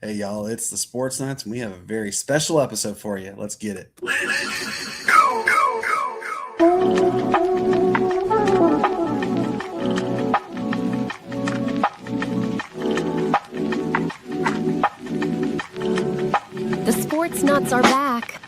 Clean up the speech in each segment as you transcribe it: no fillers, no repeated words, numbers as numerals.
Hey, y'all, it's the Sportz Nutz, and we have a very special episode for you. Let's get it. The Sportz Nutz are back.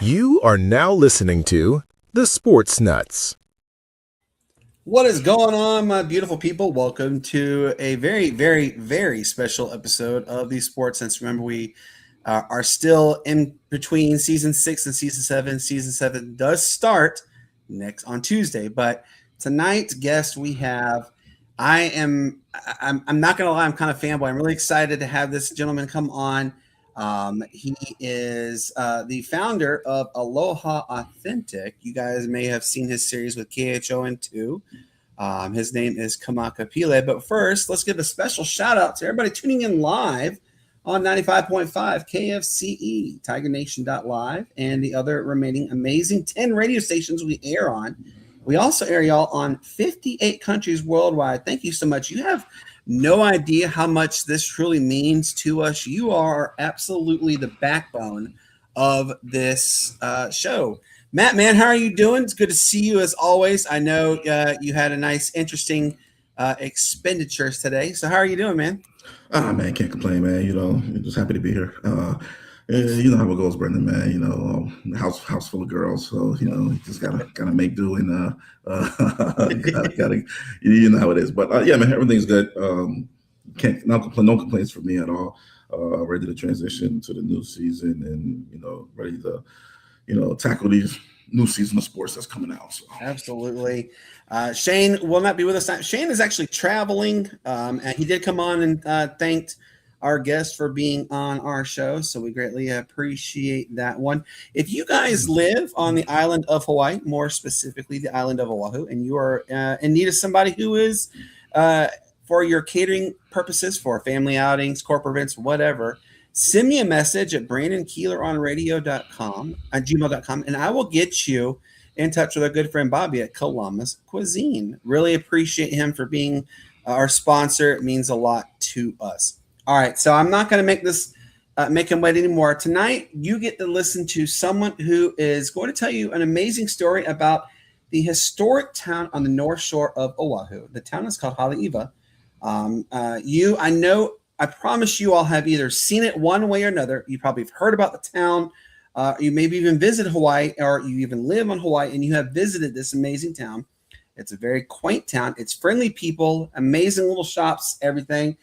You are now listening to the Sportz Nutz. What is going on, my beautiful people? Welcome to a very, very, very special episode of the Sportz Nutz. Remember, we are still in between season 6 and season 7. Season 7 does start next on Tuesday, but tonight's guest we have. I'm not gonna lie, I'm kind of fanboy. I'm really excited to have this gentleman come on. He is the founder of Aloha Authentic. You guys may have seen his series with KHON2. His name is Kamaka Pili. But first, let's give a special shout out to everybody tuning in live on 95.5 KFCE, TigerNation.live, and the other remaining amazing 10 radio stations we air on. We also air y'all on 58 countries worldwide. Thank you so much. You have no idea how much this truly means to us. You are absolutely the backbone of this show. Matt, man, how are you doing? It's good to see you as always. I know you had a nice, interesting expenditures today. So how are you doing, man? Man, can't complain, man. Just happy to be here. You know how it goes, Brendan, man. House full of girls, so you just gotta make do, and gotta you know how it is. But yeah, man, everything's good. No complaints for me at all. Ready to transition to the new season, and ready to tackle these new season of sports that's coming out. So. Absolutely. Shane will not be with us. Shane is actually traveling, and he did come on and thanked our guest for being on our show, so we greatly appreciate that one. If you guys live on the island of Hawaii, more specifically the island of Oahu, and you are in need of somebody who is for your catering purposes, for family outings, corporate events, whatever, send me a message at brandonkeeleronradio.com at gmail.com, and I will get you in touch with our good friend Bobby at Kalama's Cuisine. Really appreciate him for being our sponsor. It means a lot to us. All right, so I'm not going to make him wait anymore. Tonight, you get to listen to someone who is going to tell you an amazing story about the historic town on the north shore of Oahu. The town is called Hale'iwa. I promise you all have either seen it one way or another. You probably have heard about the town. You maybe even visit Hawaii, or you even live on Hawaii, and you have visited this amazing town. It's a very quaint town. It's friendly people, amazing little shops, everything.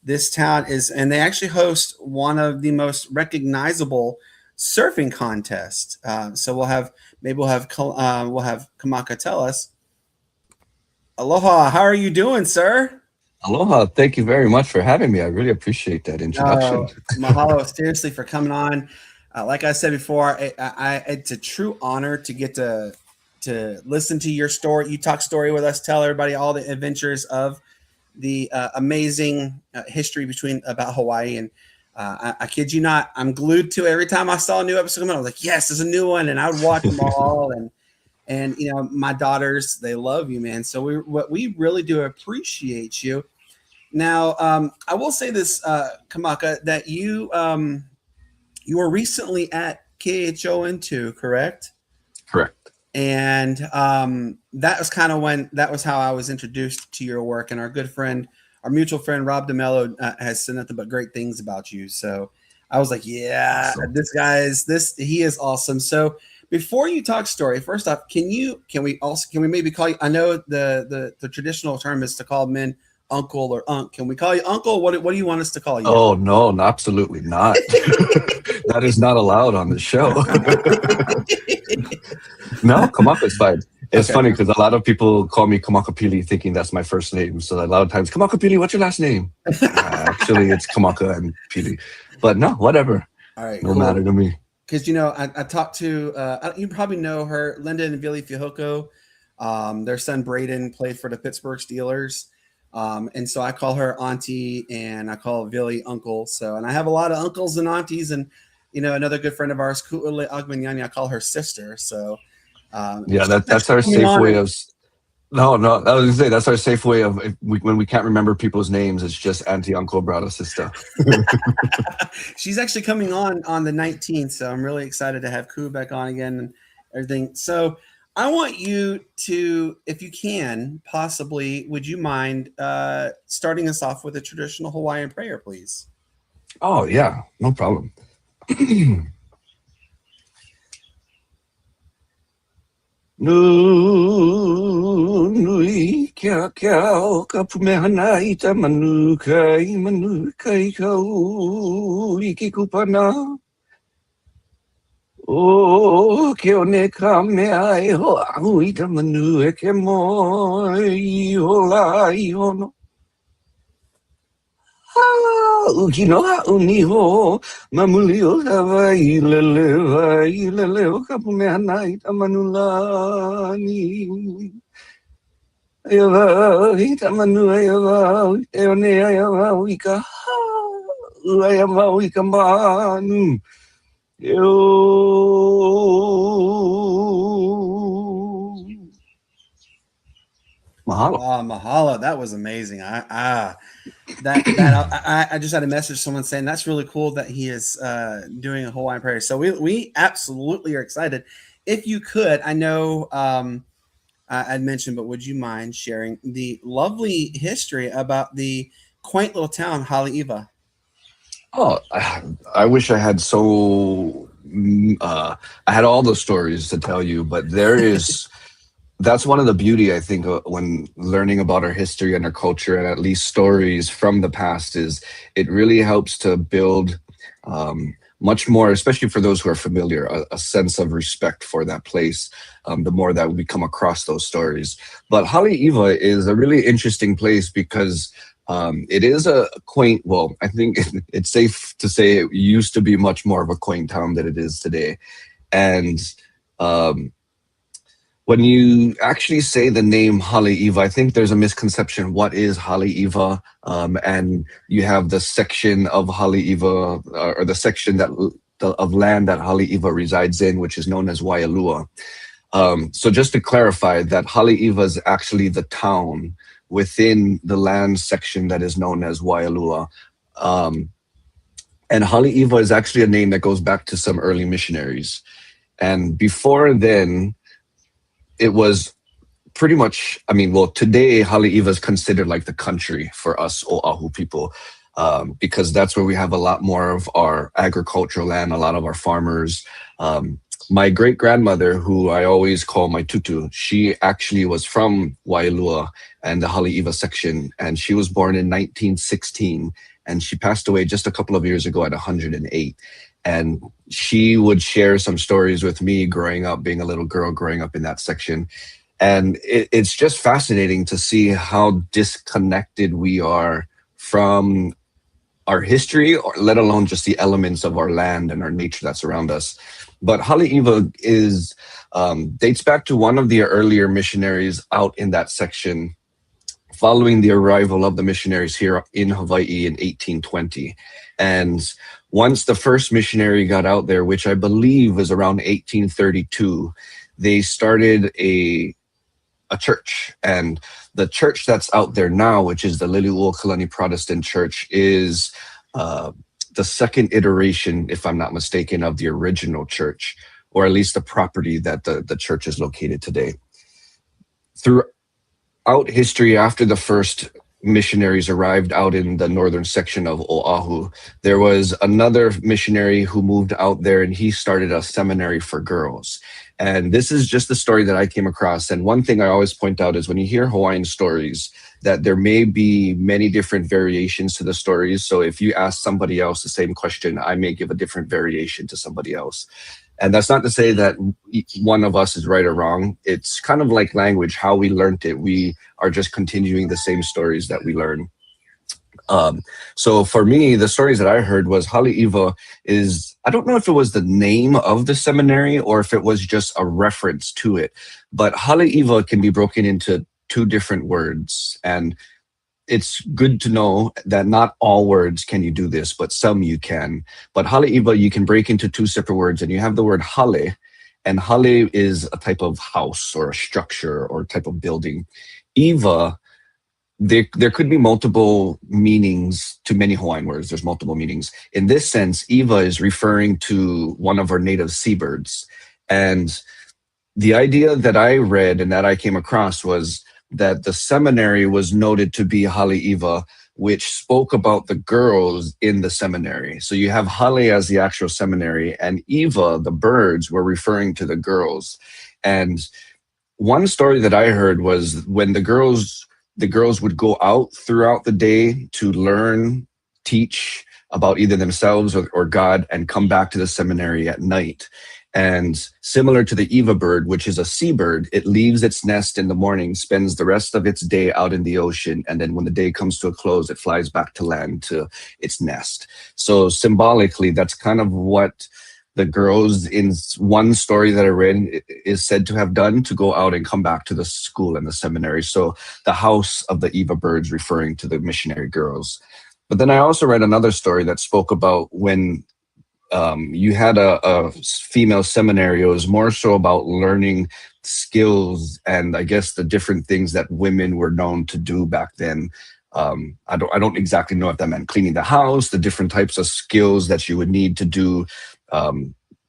This town is, and they actually host one of the most recognizable surfing contests. So we'll have Kamaka tell us. Aloha, how are you doing, sir? Aloha. Thank you very much for having me. I really appreciate that introduction. Mahalo, seriously, for coming on. Like I said before, it's a true honor to get to listen to your story. You talk story with us, tell everybody all the adventures of the amazing history about Hawaii. And I kid you not, I'm glued to every time I saw a new episode come out. I was like, yes, there's a new one. And I would watch them all. And And my daughters, they love you, man. So we really do appreciate you. Now, I will say this, Kamaka, that you were recently at KHON2, correct? Correct. And that was how I was introduced to your work. And our good friend, our mutual friend, Rob DeMello, has said nothing but great things about you. So I was like, yeah, he is awesome. So before you talk story, first off, can we maybe call you, I know the traditional term is to call men uncle or unk. Can we call you uncle? What do you want us to call you? Oh, no, absolutely not. That is not allowed on the show. No, Kamaka's fine. It's funny because a lot of people call me Kamaka Pili thinking that's my first name. So a lot of times, Kamaka Pili, what's your last name? Actually, it's Kamaka and Pili. But no, whatever. All right, no matter to me. Because, I talked to, you probably know her, Linda and Billy Fihoko. Their son, Braden, played for the Pittsburgh Steelers. And so I call her auntie and I call Billy uncle. So, and I have a lot of uncles and aunties, and, another good friend of ours, Ku'ule Agmanyani, I call her sister. So, that's our safe way of. No, I was gonna say that's our safe way of when we can't remember people's names. It's just auntie, uncle, brother, sister. She's actually coming on the 19th, so I'm really excited to have Ku back on again and everything. So I want you to, if you can, possibly, would you mind starting us off with a traditional Hawaiian prayer, please? Oh yeah, no problem. Nui kia o ka pumehana I ta manu kai kau I ki kupana. O ke one ka mea e ho ahu I ta manu e ke moi I ho la I hono. Uki no ha'uni ho mamuli o Hawaiian lele o ka pumehana I ta manulani. Ayava I ta manu ayava e one ayava I ka ayava I ka manu. Mahalo. Mahalo. That was amazing. I just had a message someone saying that's really cool that he is doing a Hawaiian prayer. So we absolutely are excited. If you could, I know I'd mentioned, but would you mind sharing the lovely history about the quaint little town Hale'iwa? Oh, I wish I had I had all the stories to tell you, but there is. That's one of the beauty, I think, when learning about our history and our culture, and at least stories from the past, is it really helps to build much more, especially for those who are familiar, a sense of respect for that place, the more that we come across those stories. But Hale'iwa is a really interesting place because it is a quaint, well, I think it's safe to say it used to be much more of a quaint town than it is today. And when you actually say the name Hale'iwa, I think there's a misconception. What is Hale'iwa? And you have the section of Hale'iwa, or the section of land that Hale'iwa resides in, which is known as Waialua. So just to clarify, that Hale'iwa is actually the town within the land section that is known as Waialua. And Hale'iwa is actually a name that goes back to some early missionaries. And before then, it was pretty much, today Hale'iwa is considered like the country for us Oahu people, because that's where we have a lot more of our agricultural land, a lot of our farmers. My great-grandmother, who I always call my tutu, she actually was from Waialua and the Hale'iwa section, and she was born in 1916, and she passed away just a couple of years ago at 108. And she would share some stories with me growing up, being a little girl growing up in that section. And it's just fascinating to see how disconnected we are from our history, or let alone just the elements of our land and our nature that's around us. But Hale'iwa dates back to one of the earlier missionaries out in that section, following the arrival of the missionaries here in Hawaii in 1820. And once the first missionary got out there, which I believe was around 1832, they started a church, and the church that's out there now, which is the Hale'iwa Kalani Protestant Church, is the second iteration, if I'm not mistaken, of the original church, or at least the property that the church is located today. Throughout history, after the first missionaries arrived out in the northern section of Oahu, there was another missionary who moved out there, and he started a seminary for girls. And this is just the story that I came across. And one thing I always point out is when you hear Hawaiian stories, that there may be many different variations to the stories. So if you ask somebody else the same question, I may give a different variation to somebody else. And that's not to say that one of us is right or wrong. It's kind of like language, how we learned it. We are just continuing the same stories that we learn. So for me, the stories that I heard was Hale'iwa is, I don't know if it was the name of the seminary or if it was just a reference to it, but Hale'iwa can be broken into two different words. And it's good to know that not all words can you do this, but some you can. But Hale'iwa you can break into two separate words, and you have the word hale, and hale is a type of house or a structure or type of building. Iwa, there could be multiple meanings to many Hawaiian words. There's multiple meanings. In this sense, Iwa is referring to one of our native seabirds. And the idea that I read and that I came across was that the seminary was noted to be Hale'iwa, which spoke about the girls in the seminary. So you have Hale as the actual seminary, and Iwa, the birds, were referring to the girls. And one story that I heard was when the girls would go out throughout the day to learn, teach about either themselves or God, and come back to the seminary at night. And similar to the Iwa bird, which is a seabird, it leaves its nest in the morning, spends the rest of its day out in the ocean, and then when the day comes to a close, it flies back to land to its nest. So symbolically, that's kind of what the girls in one story that I read is said to have done, to go out and come back to the school and the seminary. So the house of the Iwa birds referring to the missionary girls. But then I also read another story that spoke about when you had a female seminary. It was more so about learning skills and I guess the different things that women were known to do back then. I don't exactly know if that meant cleaning the house, the different types of skills that you would need to do,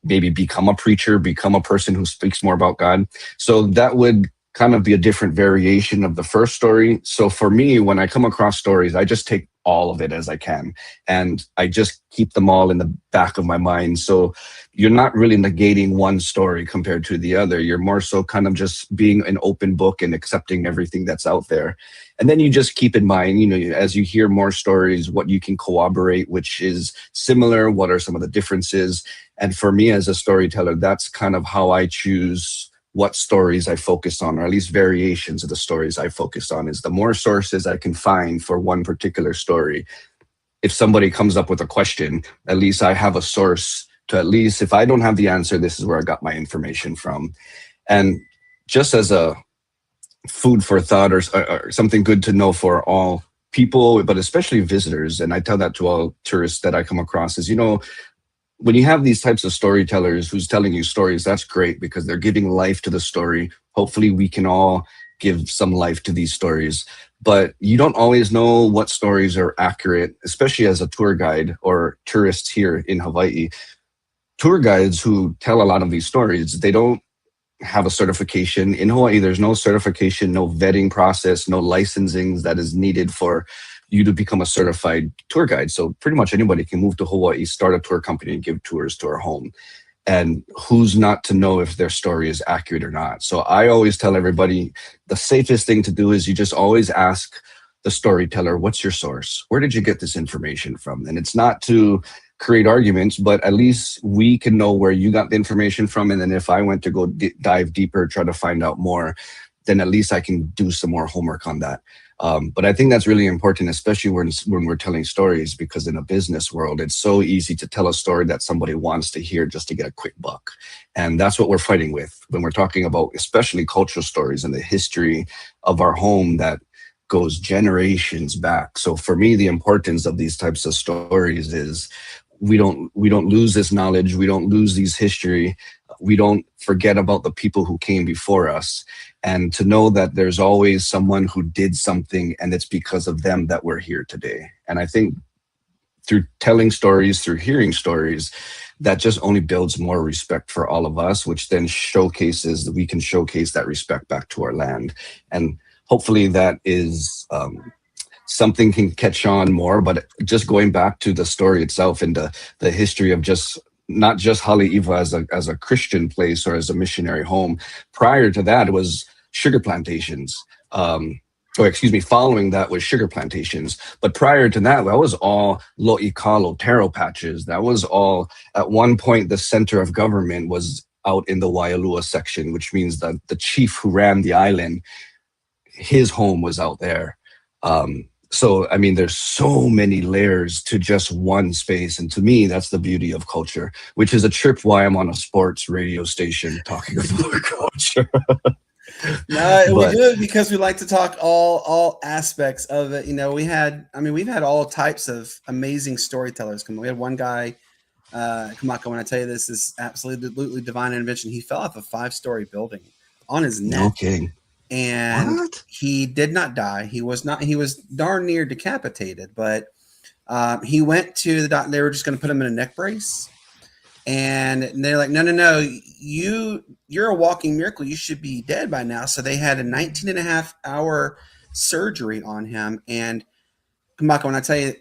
maybe become a preacher, become a person who speaks more about God. So that would kind of be a different variation of the first story. So for me, when I come across stories, I just take all of it as I can, and I just keep them all in the back of my mind. So you're not really negating one story compared to the other. You're more so kind of just being an open book and accepting everything that's out there. And then you just keep in mind, you know, as you hear more stories, what you can corroborate, which is similar, what are some of the differences. And for me as a storyteller, that's kind of how I choose what stories I focus on, or at least variations of the stories I focus on, is the more sources I can find for one particular story. If somebody comes up with a question, at least I have a source to, at least if I don't have the answer, this is where I got my information from. And just as a food for thought, or something good to know for all people, but especially visitors, and I tell that to all tourists that I come across, is, you know, when you have these types of storytellers who's telling you stories, that's great because they're giving life to the story. Hopefully we can all give some life to these stories, but you don't always know what stories are accurate, especially as a tour guide or tourists here in Hawaii. Tour guides who tell a lot of these stories, they don't have a certification. In Hawaii, there's no certification, no vetting process, no licensing that is needed for you to become a certified tour guide. So pretty much anybody can move to Hawaii, start a tour company, and give tours to our home. And who's not to know if their story is accurate or not? So I always tell everybody the safest thing to do is you just always ask the storyteller, what's your source? Where did you get this information from? And it's not to create arguments, but at least we can know where you got the information from. And then if I went to go dive deeper, try to find out more, then at least I can do some more homework on that. But I think that's really important, especially when we're telling stories, because in a business world, it's so easy to tell a story that somebody wants to hear just to get a quick buck. And that's what we're fighting with when we're talking about, especially cultural stories and the history of our home that goes generations back. So for me, the importance of these types of stories is we don't lose this knowledge, we don't lose these history, we don't forget about the people who came before us, and to know that there's always someone who did something, and it's because of them that we're here today. And I think through telling stories, through hearing stories, that just only builds more respect for all of us, which then showcases that we can showcase that respect back to our land. And hopefully that is something can catch on more. But just going back to the story itself and the history of just not just Hale'iwa as a Christian place or as a missionary home. Prior to that, it was sugar plantations. Following that was sugar plantations. But prior to that was all lo'ikalo, taro patches. That was all, at one point, the center of government was out in the Waialua section, which means that the chief who ran the island, his home was out there. So, I mean, there's so many layers to just one space. And to me, that's the beauty of culture, which is a trip why I'm on a sports radio station talking about culture. No, we do it because we like to talk all aspects of it. You know, we've had all types of amazing storytellers come. We had one guy, Kamaka, when I tell you this is absolutely divine intervention. He fell off a 5-story building on his neck. No kidding. And What? he did not die. He was darn near decapitated, but he went to the doctor. They were just going to put him in a neck brace. And they're like, no, you're a walking miracle. You should be dead by now. So they had a 19.5-hour surgery on him. And Kamaka, when I tell you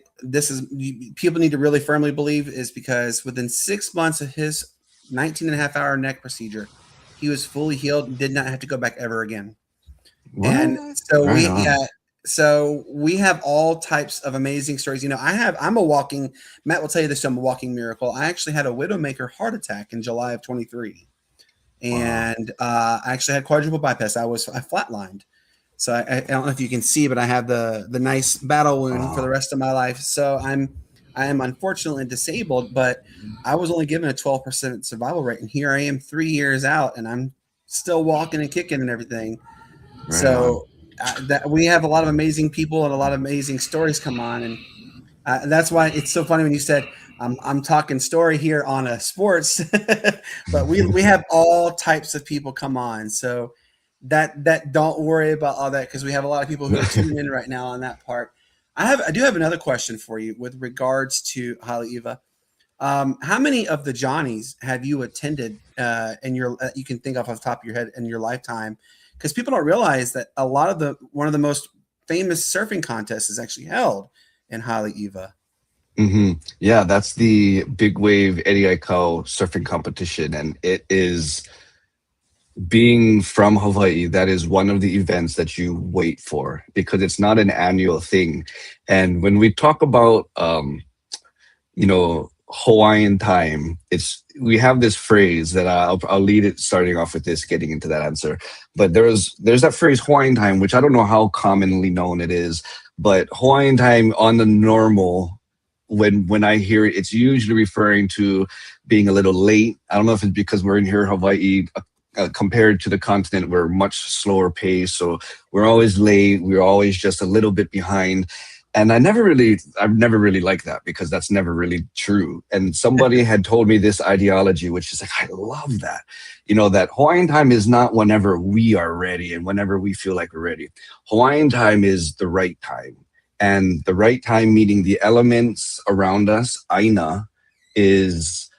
people need to really firmly believe, is because within 6 months of his 19.5-hour neck procedure, he was fully healed and did not have to go back ever again. What? And so we have all types of amazing stories. You know, Matt will tell you this, I'm a walking miracle. I actually had a widowmaker heart attack in July of 23. And I actually had quadruple bypass. I flatlined. So I don't know if you can see, but I have the nice battle wound for the rest of my life. So I am unfortunately disabled, but I was only given a 12% survival rate. And here I am 3 years out, and I'm still walking and kicking and everything. Right. So that we have a lot of amazing people and a lot of amazing stories come on. And that's why it's so funny when you said, I'm talking story here on a sports, but we have all types of people come on. So that don't worry about all that, because we have a lot of people who are tuning in right now on that part. I do have another question for you with regards to Hale'iwa. How many of the Johnnies have you attended you can think off the top of your head in your lifetime? Because people don't realize that one of the most famous surfing contests is actually held in Hale'iwa. Mm-hmm. Yeah, that's the Big Wave Eddie Aikau surfing competition, and it is, being from Hawaii, that is one of the events that you wait for, because it's not an annual thing. And when we talk about Hawaiian time, we have this phrase that I'll lead it, starting off with this, getting into that answer. But there's that phrase Hawaiian time, which I don't know how commonly known it is, but Hawaiian time on the normal, when I hear it, it's usually referring to being a little late. I don't know if it's because we're in here in Hawaii, compared to the continent, we're much slower pace, so we're always late. We're always just a little bit behind. And I've never really liked that, because that's never really true. And somebody had told me this ideology, which is like, I love that. That Hawaiian time is not whenever we are ready and whenever we feel like we're ready. Hawaiian time is the right time. And the right time, meaning the elements around us, aina, is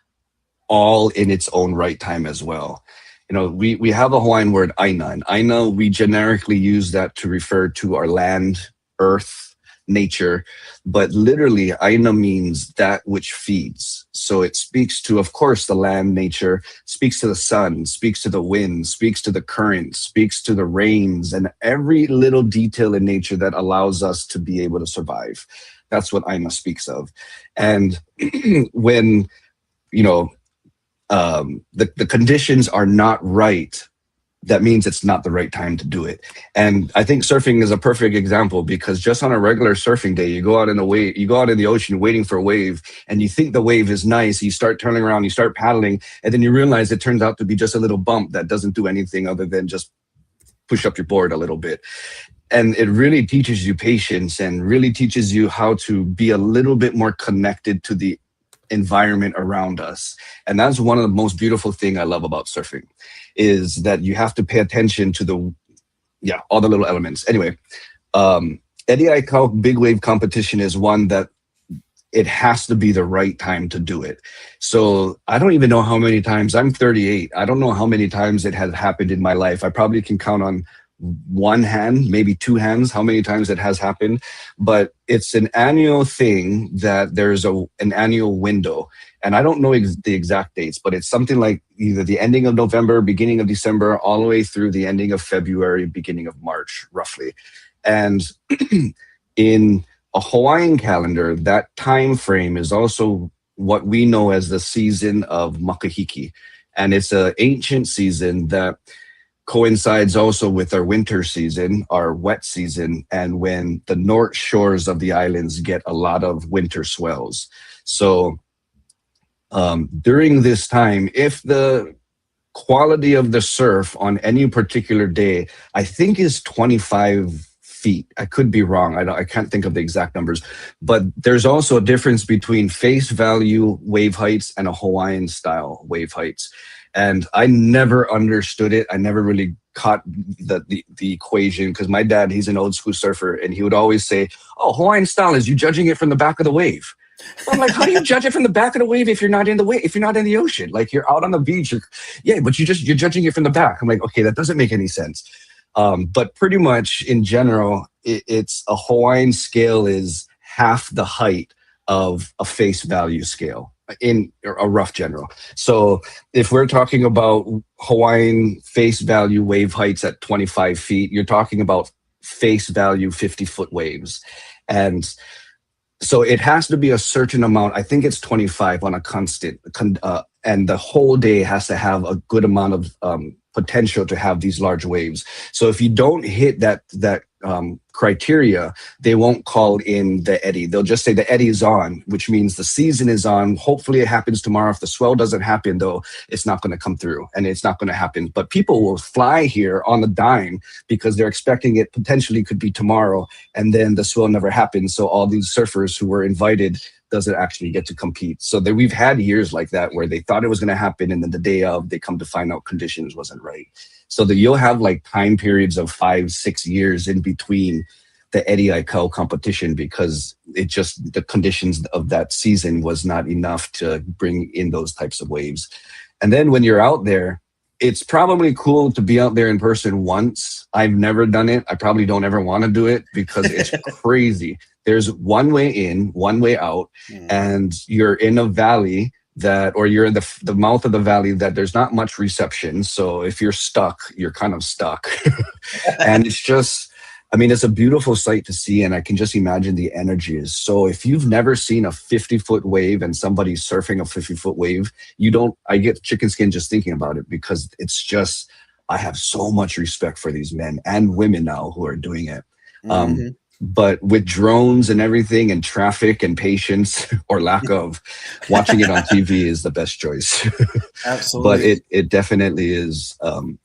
all in its own right time as well. We have a Hawaiian word, aina. And aina, we generically use that to refer to our land, earth, nature, but literally aina means that which feeds. So it speaks to, of course, the land, nature, speaks to the sun, speaks to the wind, speaks to the current, speaks to the rains, and every little detail in nature that allows us to be able to survive. That's what aina speaks of. And when the conditions are not right, that means it's not the right time to do it. And I think surfing is a perfect example, because just on a regular surfing day, you go out in the ocean waiting for a wave, and you think the wave is nice. You start turning around, you start paddling, and then you realize it turns out to be just a little bump that doesn't do anything other than just push up your board a little bit. And it really teaches you patience, and really teaches you how to be a little bit more connected to the environment around us. And that's one of the most beautiful thing I love about surfing, is that you have to pay attention to all the little elements. Anyway, Eddie Aikau big wave competition is one that it has to be the right time to do it. So I don't even know how many times, I'm 38. I don't know how many times it has happened in my life. I probably can count on one hand, maybe two hands, how many times it has happened. But it's an annual thing that there's an annual window. And I don't know the exact dates, but it's something like either the ending of November, beginning of December, all the way through the ending of February, beginning of March, roughly. And in a Hawaiian calendar, that time frame is also what we know as the season of Makahiki. And it's an ancient season that coincides also with our winter season, our wet season, and when the north shores of the islands get a lot of winter swells. So during this time, if the quality of the surf on any particular day, I think is 25 feet. I could be wrong. I can't think of the exact numbers, but there's also a difference between face value wave heights and a Hawaiian style wave heights. And I never understood it. I never really caught the equation, because my dad, he's an old school surfer, and he would always say, oh, Hawaiian style is you judging it from the back of the wave. I'm like, how do you judge it from the back of the wave if you're not in the wave, if you're not in the ocean? Like, you're out on the beach. But you're judging it from the back. I'm like, okay, that doesn't make any sense. But pretty much in general, it's a Hawaiian scale is half the height of a face value scale in a rough general. So if we're talking about Hawaiian face value wave heights at 25 feet, you're talking about face value 50-foot waves. And so it has to be a certain amount. I think it's 25 on a constant, and the whole day has to have a good amount of potential to have these large waves. So if you don't hit that criteria, they won't call in the eddy. They'll just say the eddy is on, which means the season is on. Hopefully it happens tomorrow. If the swell doesn't happen, though, it's not going to come through, and it's not going to happen. But people will fly here on the dime because they're expecting it potentially could be tomorrow, and then the swell never happens. So all these surfers who were invited doesn't actually get to compete. So we've had years like that where they thought it was going to happen, and then the day of, they come to find out conditions wasn't right. So that you'll have like time periods of 5-6 years in between the Eddie Aikau competition, because the conditions of that season was not enough to bring in those types of waves. And then when you're out there, it's probably cool to be out there in person once. I've never done it. I probably don't ever want to do it because it's crazy. There's one way in, one way out, and you're in a valley or you're in the mouth of the valley that there's not much reception. So if you're stuck, you're kind of stuck. And it's just, it's a beautiful sight to see, and I can just imagine the energy is. So if you've never seen a 50-foot wave and somebody's surfing a 50-foot wave, I get chicken skin just thinking about it, because it's just, I have so much respect for these men and women now who are doing it. But with drones and everything and traffic and patience or lack of, watching it on TV is the best choice. Absolutely. But it definitely is an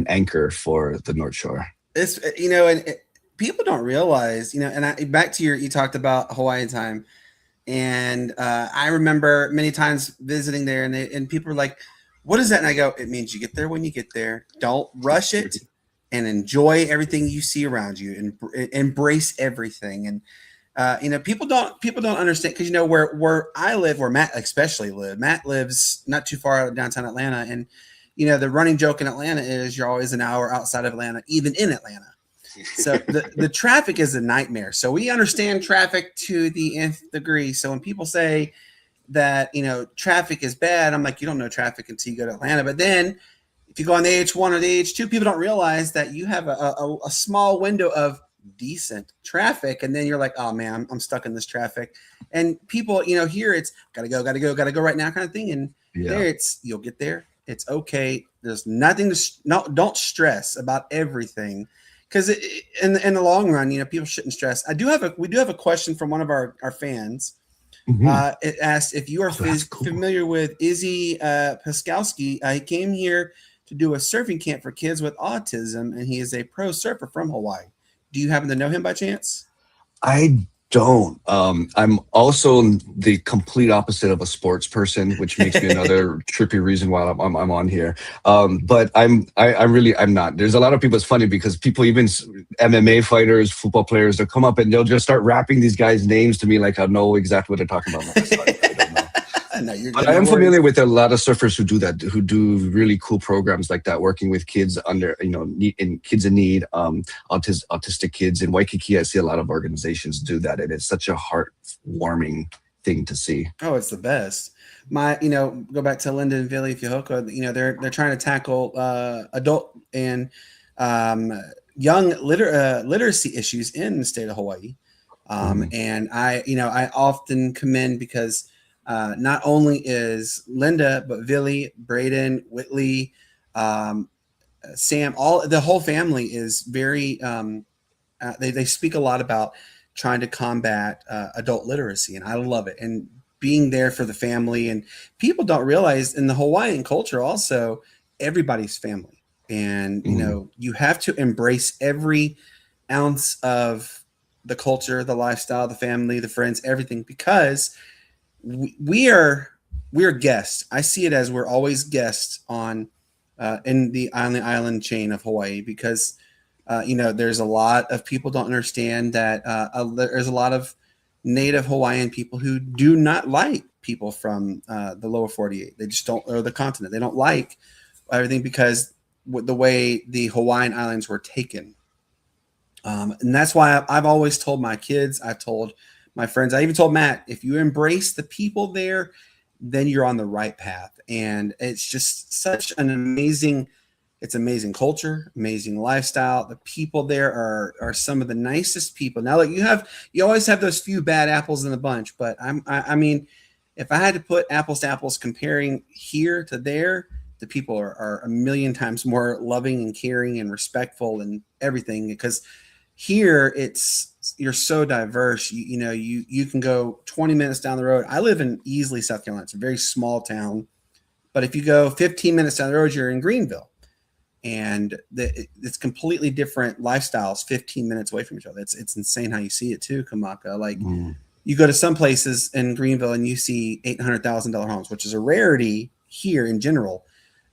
anchor for the North Shore. It's, and people don't realize, and back to you talked about Hawaiian time. And I remember many times visiting there, and people are like, what is that? And I go, it means you get there when you get there. Don't rush it. And enjoy everything you see around you, and embrace everything. And people don't understand, because where I live, where Matt especially live. Matt lives not too far out of downtown Atlanta, and the running joke in Atlanta is you're always an hour outside of Atlanta, even in Atlanta. So the traffic is a nightmare. So we understand traffic to the nth degree. So when people say that traffic is bad, I'm like, you don't know traffic until you go to Atlanta. But then if you go on the H1 or the H2, people don't realize that you have a small window of decent traffic, and then you're like, oh man, I'm stuck in this traffic. And people, here it's gotta go right now kind of thing. And there it's, you'll get there. It's okay. There's nothing don't stress about everything, because in the long run, people shouldn't stress. We do have a question from one of our fans. It asked if you are familiar with Izzy Paskowski. He came here to do a surfing camp for kids with autism, and he is a pro surfer from Hawaii. Do you happen to know him by chance? I don't. I'm also the complete opposite of a sports person, which makes me another trippy reason why I'm on here. But I'm not. There's a lot of people. It's funny because people, even MMA fighters, football players, they'll come up and they'll just start rapping these guys' names to me like I know exactly what they're talking about. I don't know. No, you're But good. I am No familiar worries. with a lot of surfers who do that, who do really cool programs like that, working with kids under, kids in need, autistic kids in Waikiki. I see a lot of organizations do that, and it's such a heartwarming thing to see. Oh, it's the best. Go back to Linda and Vili Fiohoka. They're trying to tackle adult and young literacy issues in the state of Hawaii. And I often commend because not only is Linda, but Vili, Braden, Whitley, Sam, the whole family is very. They speak a lot about trying to combat adult literacy, and I love it. And being there for the family, and people don't realize in the Hawaiian culture also everybody's family, and you have to embrace every ounce of the culture, the lifestyle, the family, the friends, everything, because we're guests. I see it as we're always guests on in the island chain of Hawaii, because there's a lot of people don't understand that there's a lot of native Hawaiian people who do not like people from the lower 48. They just don't, or the continent. They don't like everything because the way the Hawaiian Islands were taken. And that's why I've always told my kids, I told my friends, I even told Matt, if you embrace the people there, then you're on the right path. And it's just such an amazing culture, amazing lifestyle. The people there are some of the nicest people. Now, like you always have those few bad apples in the bunch, but I mean, if I had to put apples to apples comparing here to there, the people are a million times more loving and caring and respectful and everything, because here you're so diverse. You can go 20 minutes down the road. I live in Easley, South Carolina. It's a very small town, but if you go 15 minutes down the road, you're in Greenville, and it's completely different lifestyles 15 minutes away from each other. It's insane how you see it too, Kamaka. Like you go to some places in Greenville and you see $800,000 homes, which is a rarity here in general.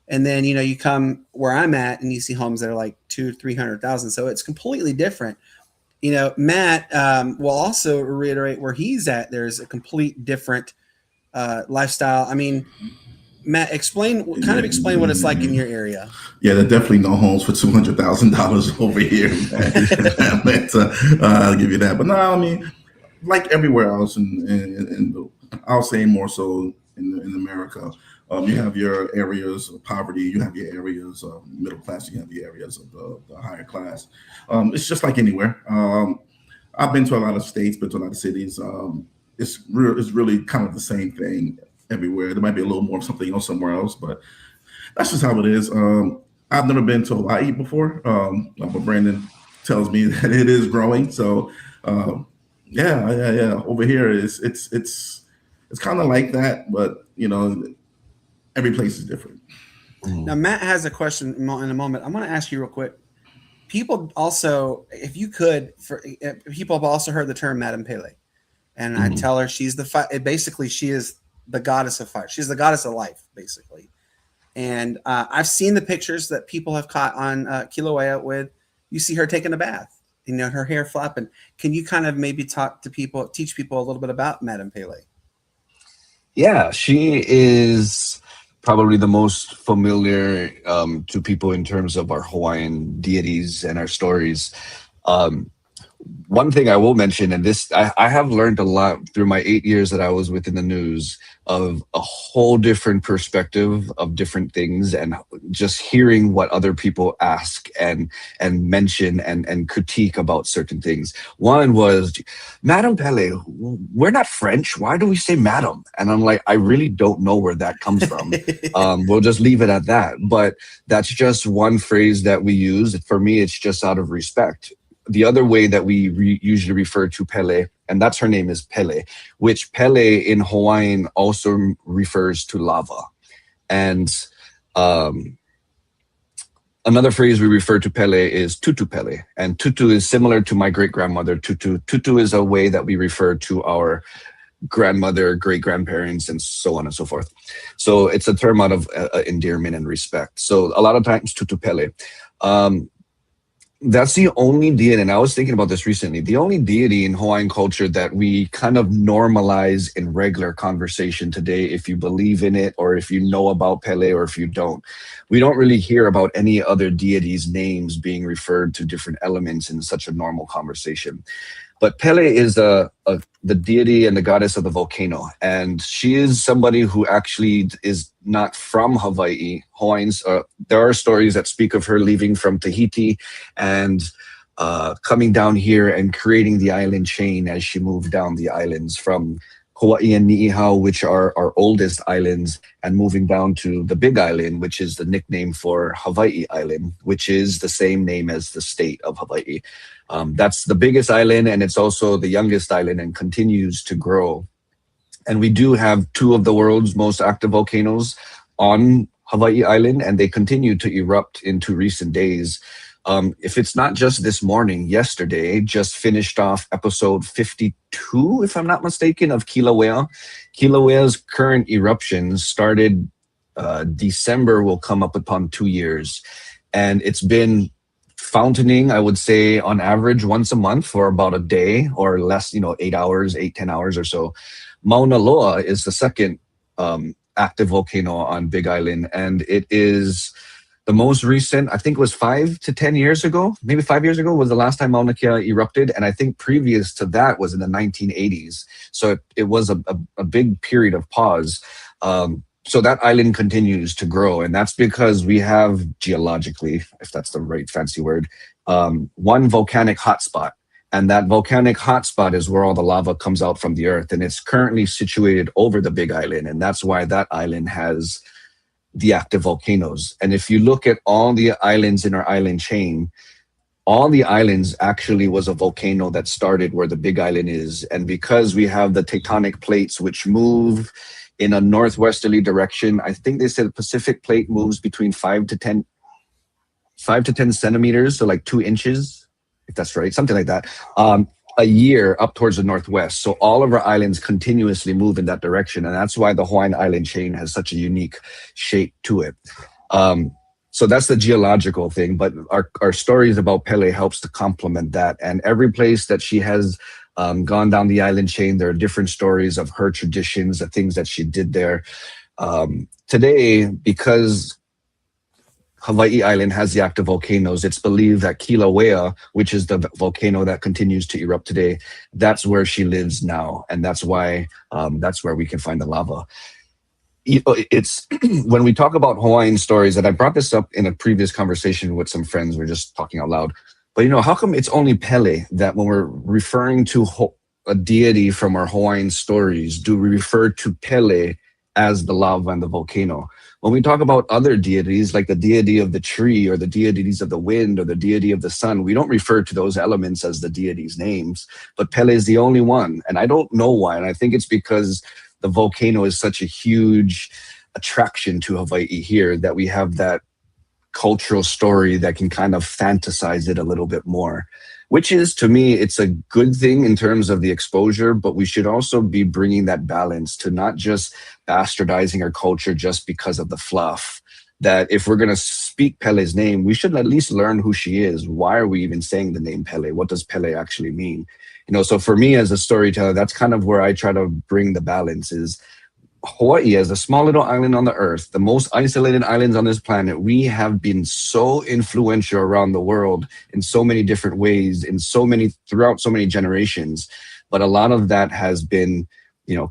And then, you come where I'm at and you see homes that are like 200,000-300,000. So it's completely different. Matt will also reiterate where he's at. There's a complete different lifestyle. I mean, Matt, explain what it's like in your area. Yeah, there are definitely no homes for $200,000 over here, man. I'll give you that. But no, I mean, like everywhere else, I'll say more so in America. You have your areas of poverty, you have your areas of middle class, you have your areas of the higher class. It's just like anywhere. I've been to a lot of states, been to a lot of cities. It's really kind of the same thing everywhere. There might be a little more of something else somewhere else, but that's just how it is. I've never been to Hawaii before, but Brandon tells me that it is growing. So yeah. Over here it's kind of like that, but every place is different. Now, Matt has a question in a moment. I'm going to ask you real quick. People also, if you could, people have also heard the term Madame Pele. And I tell her she is the goddess of fire. She's the goddess of life, basically. And I've seen the pictures that people have caught on Kilauea with, you see her taking a bath, her hair flapping. Can you kind of maybe teach people a little bit about Madame Pele? Yeah, she is probably the most familiar to people in terms of our Hawaiian deities and our stories. One thing I will mention, and this I have learned a lot through my 8 years that I was within the news, of a whole different perspective of different things, and just hearing what other people ask and mention and critique about certain things. One was, Madame Pele, we're not French. Why do we say Madame? And I'm like, I really don't know where that comes from. We'll just leave it at that. But that's just one phrase that we use. For me, it's just out of respect. The other way that we usually refer to Pele, and that's her name, is Pele, which Pele in Hawaiian also refers to lava. And Another phrase we refer to Pele is tutu Pele. And tutu is similar to my great-grandmother tutu. Tutu is a way that we refer to our grandmother, great-grandparents, and so on and so forth. So it's a term out of endearment and respect. So a lot of times tutu Pele. That's the only deity, and I was thinking about this recently, the only deity in Hawaiian culture that we kind of normalize in regular conversation today, if you believe in it, or if you know about Pele, or if you don't. We don't really hear about any other deities' names being referred to different elements in such a normal conversation. But Pele is the deity and the goddess of the volcano. And she is somebody who actually is not from Hawaii. Hawaiians, there are stories that speak of her leaving from Tahiti and coming down here and creating the island chain as she moved down the islands from Hawaii and Niihau, which are our oldest islands, and moving down to the Big Island, which is the nickname for Hawaii Island, which is the same name as the state of Hawaii. That's the biggest island, and it's also the youngest island and continues to grow. And we do have two of the world's most active volcanoes on Hawaii Island, and they continue to erupt into recent days. If it's not just this morning, yesterday just finished off episode 52, if I'm not mistaken, of Kilauea. Kilauea's current eruptions started December, will come up upon 2 years. And it's been fountaining, I would say, on average once a month for about a day or less, 8 hours, 10 hours or so. Mauna Loa is the second active volcano on Big Island, and it is the most recent. I think it was 5 to 10 years ago, maybe 5 years ago was the last time Mauna Kea erupted, and I think previous to that was in the 1980s. So it was a big period of pause. So that island continues to grow, and that's because we have geologically, if that's the right fancy word, one volcanic hotspot. And that volcanic hotspot is where all the lava comes out from the earth, and it's currently situated over the Big Island, and that's why that island has the active volcanoes. And if you look at all the islands in our island chain, all the islands actually was a volcano that started where the Big Island is. And because we have the tectonic plates which move in a northwesterly direction, I think they said the Pacific plate moves between 5 to 10 centimeters, so like 2 inches, if that's right, something like that, a year up towards the northwest. So all of our islands continuously move in that direction. And that's why the Hawaiian island chain has such a unique shape to it. So that's the geological thing, but our stories about Pele helps to complement that. And every place that she has gone down the island chain, there are different stories of her traditions, the things that she did there. Today, because Hawaii Island has the active volcanoes, it's believed that Kilauea, which is the volcano that continues to erupt today, that's where she lives now. And that's why that's where we can find the lava. It's when we talk about Hawaiian stories, and I brought this up in a previous conversation with some friends, we're just talking out loud, but how come it's only Pele that when we're referring to a deity from our Hawaiian stories, do we refer to Pele as the lava and the volcano? When we talk about other deities, like the deity of the tree or the deities of the wind or the deity of the sun, we don't refer to those elements as the deities' names, but Pele is the only one. And I don't know why. And I think it's because the volcano is such a huge attraction to Hawaii here that we have that cultural story that can kind of fantasize it a little bit more, which is, to me, it's a good thing in terms of the exposure, but we should also be bringing that balance to not just bastardizing our culture just because of the fluff. That if we're going to speak Pele's name, we should at least learn who she is. Why are we even saying the name Pele? What does Pele actually mean? So for me as a storyteller, that's kind of where I try to bring the balance is Hawaii as a small little island on the earth, the most isolated islands on this planet. We have been so influential around the world in so many different ways, throughout so many generations. But a lot of that has been,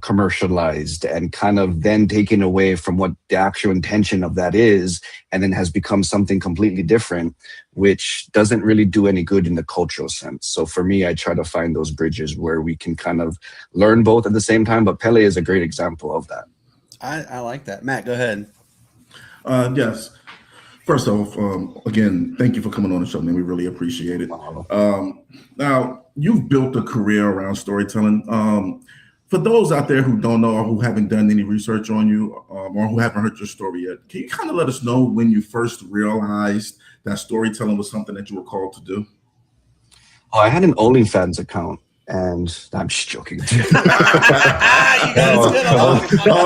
commercialized and kind of then taken away from what the actual intention of that is, and then has become something completely different, which doesn't really do any good in the cultural sense. So for me, I try to find those bridges where we can kind of learn both at the same time, but Pele is a great example of that. I like that. Matt, go ahead. Yes. First off, again, thank you for coming on the show, man. We really appreciate it. Now, you've built a career around storytelling. for those out there who don't know or who haven't done any research on you or who haven't heard your story yet, can you kind of let us know when you first realized that storytelling was something that you were called to do? Oh, I had an OnlyFans account, and I'm just joking. Oh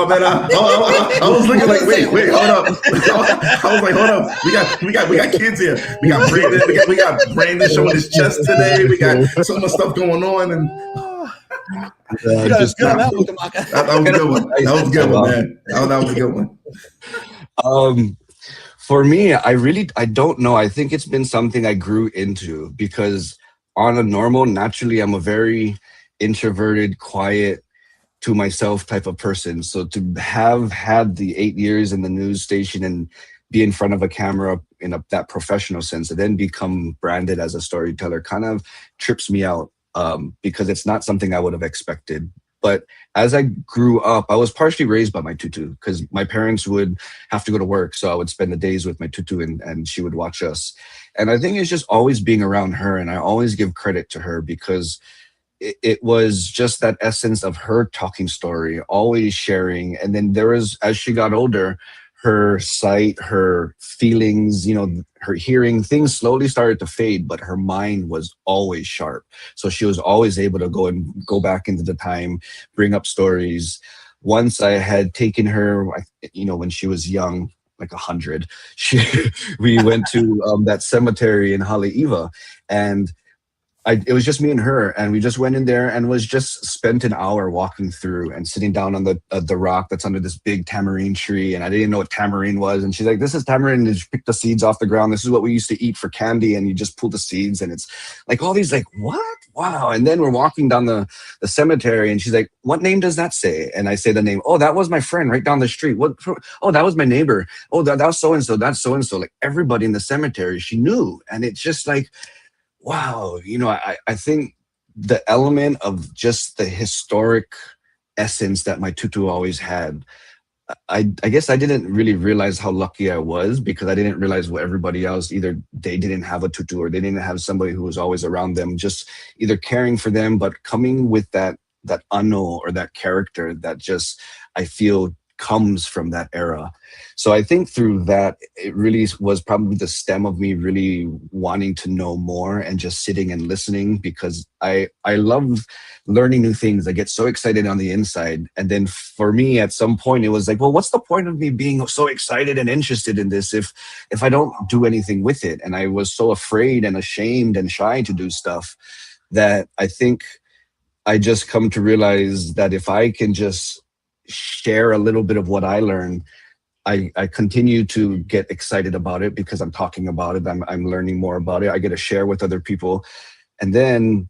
man, I was looking like, wait, hold up. I was like, hold up. We got kids here. We got Brandon showing his chest today. We got so much stuff going on, and that was good on that one, Kamaka. That was a good one. That was a good one, man. That was a good one. For me, I don't know. I think it's been something I grew into because on a normal, naturally, I'm a very introverted, quiet, to myself type of person. So to have had the 8 years in the news station and be in front of a camera in that professional sense, and then become branded as a storyteller kind of trips me out because it's not something I would have expected. But as I grew up, I was partially raised by my tutu because my parents would have to go to work. So I would spend the days with my tutu and she would watch us. And I think it's just always being around her. And I always give credit to her because it was just that essence of her talking story, always sharing. And then there was, as she got older, her sight, her feelings, her hearing, things slowly started to fade, but her mind was always sharp. So she was always able to go back into the time, bring up stories. Once I had taken her, when she was young, like 100, we went to that cemetery in Hale'iwa, and it was just me and her, and we just went in there and was just spent an hour walking through and sitting down on the rock that's under this big tamarind tree. And I didn't know what tamarind was. And she's like, this is tamarind. And you pick the seeds off the ground. This is what we used to eat for candy. And you just pull the seeds. And it's like all these like, what? Wow. And then we're walking down the cemetery and she's like, what name does that say? And I say the name. Oh, that was my friend right down the street. What? Oh, that was my neighbor. Oh, that was so-and-so. That's so-and-so. Like everybody in the cemetery, she knew. And it's just like, wow, I think the element of just the historic essence that my tutu always had, I guess I didn't really realize how lucky I was because I didn't realize what everybody else, either they didn't have a tutu or they didn't have somebody who was always around them, just either caring for them, but coming with that ano or that character that just, I feel, comes from that era. So I think through that, it really was probably the stem of me really wanting to know more and just sitting and listening because I love learning new things. I get so excited on the inside. And then for me, at some point, it was like, well, what's the point of me being so excited and interested in this if I don't do anything with it? And I was so afraid and ashamed and shy to do stuff that I think I just come to realize that if I can just share a little bit of what I learned, I continue to get excited about it because I'm talking about it. I'm learning more about it. I get to share with other people. And then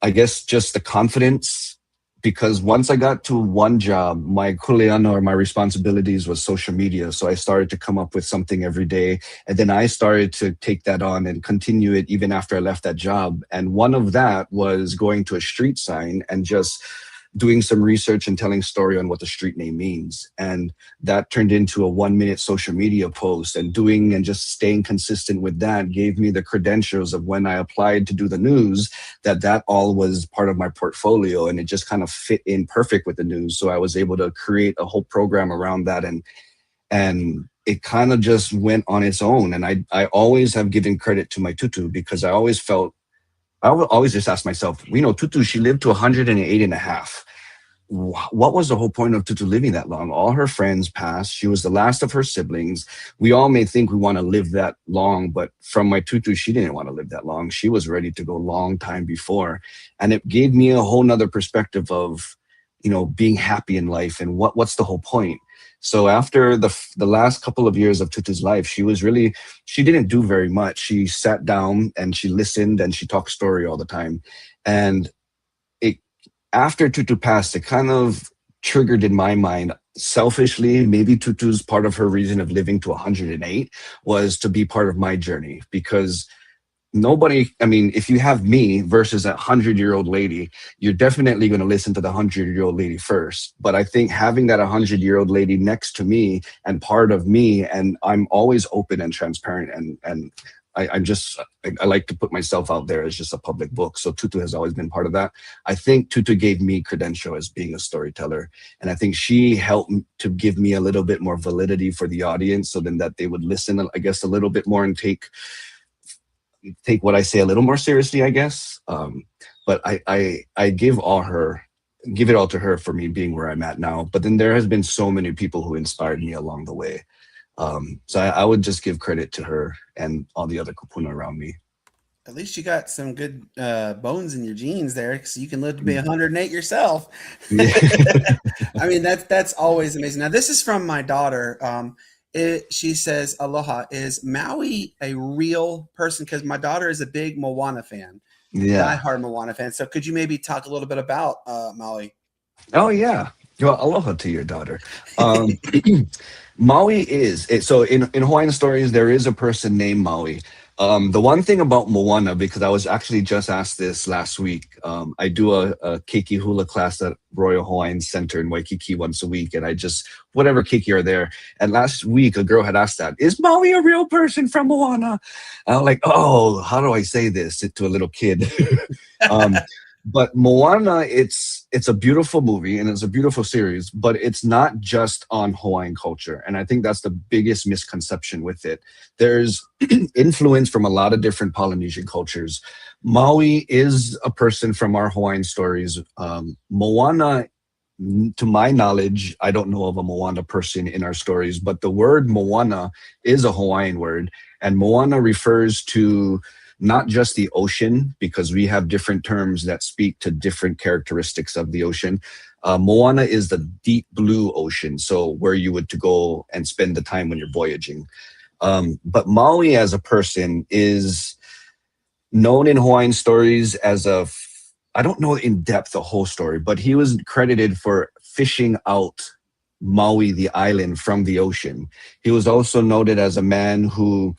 I guess just the confidence, because once I got to one job, my kuleana or my responsibilities was social media. So I started to come up with something every day. And then I started to take that on and continue it even after I left that job. And one of that was going to a street sign and just doing some research and telling story on what the street name means. And that turned into a 1-minute social media post, and doing and just staying consistent with that gave me the credentials of when I applied to do the news, that all was part of my portfolio, and it just kind of fit in perfect with the news. So I was able to create a whole program around that, and it kind of just went on its own. And I always have given credit to my tutu because I always just ask myself, Tutu, she lived to 108 and a half. What was the whole point of Tutu living that long? All her friends passed. She was the last of her siblings. We all may think we want to live that long, but from my tutu, she didn't want to live that long. She was ready to go a long time before. And it gave me a whole nother perspective of, being happy in life and what's the whole point. So after the last couple of years of Tutu's life, she didn't do very much. She sat down and she listened and she talked story all the time. And after Tutu passed, it kind of triggered in my mind, selfishly, maybe Tutu's part of her reason of living to 108 was to be part of my journey, because if you have me versus a 100-year-old lady, you're definitely going to listen to the 100-year-old lady first. But I think having that 100-year-old lady next to me and part of me, and I'm always open and transparent and I like to put myself out there as just a public book. So Tutu has always been part of that. I think Tutu gave me credential as being a storyteller. And I think she helped to give me a little bit more validity for the audience so then that they would listen, I guess, a little bit more and take what I say a little more seriously, I guess. But I give it all to her for me being where I'm at now. But then there has been so many people who inspired me along the way. So I would just give credit to her and all the other kupuna around me. At least you got some good bones in your genes there, so you can live to be 108 yourself. Yeah. I mean, that's always amazing. Now, this is from my daughter. She says, "Aloha, is Maui a real person?" Because my daughter is a big Moana fan, diehard Moana fan. So, could you maybe talk a little bit about Maui? Oh yeah. Well, aloha to your daughter. Maui is so in Hawaiian stories there is a person named Maui. The one thing about Moana, because I was actually just asked this last week, I do a keiki hula class at Royal Hawaiian Center in Waikiki once a week, and I just whatever keiki are there. And last week a girl had asked that, is Maui a real person from Moana? And I'm like, oh, how do I say this to a little kid? But Moana, it's a beautiful movie and it's a beautiful series, but it's not just on Hawaiian culture. And I think that's the biggest misconception with it. There's influence from a lot of different Polynesian cultures. Maui is a person from our Hawaiian stories. Moana, to my knowledge, I don't know of a Moana person in our stories, but the word Moana is a Hawaiian word, and Moana refers to not just the ocean, because we have different terms that speak to different characteristics of the ocean. Moana is the deep blue ocean, so where you would to go and spend the time when you're voyaging. But Maui as a person is known in Hawaiian stories as I don't know in depth the whole story, but he was credited for fishing out Maui, the island, from the ocean. He was also noted as a man who,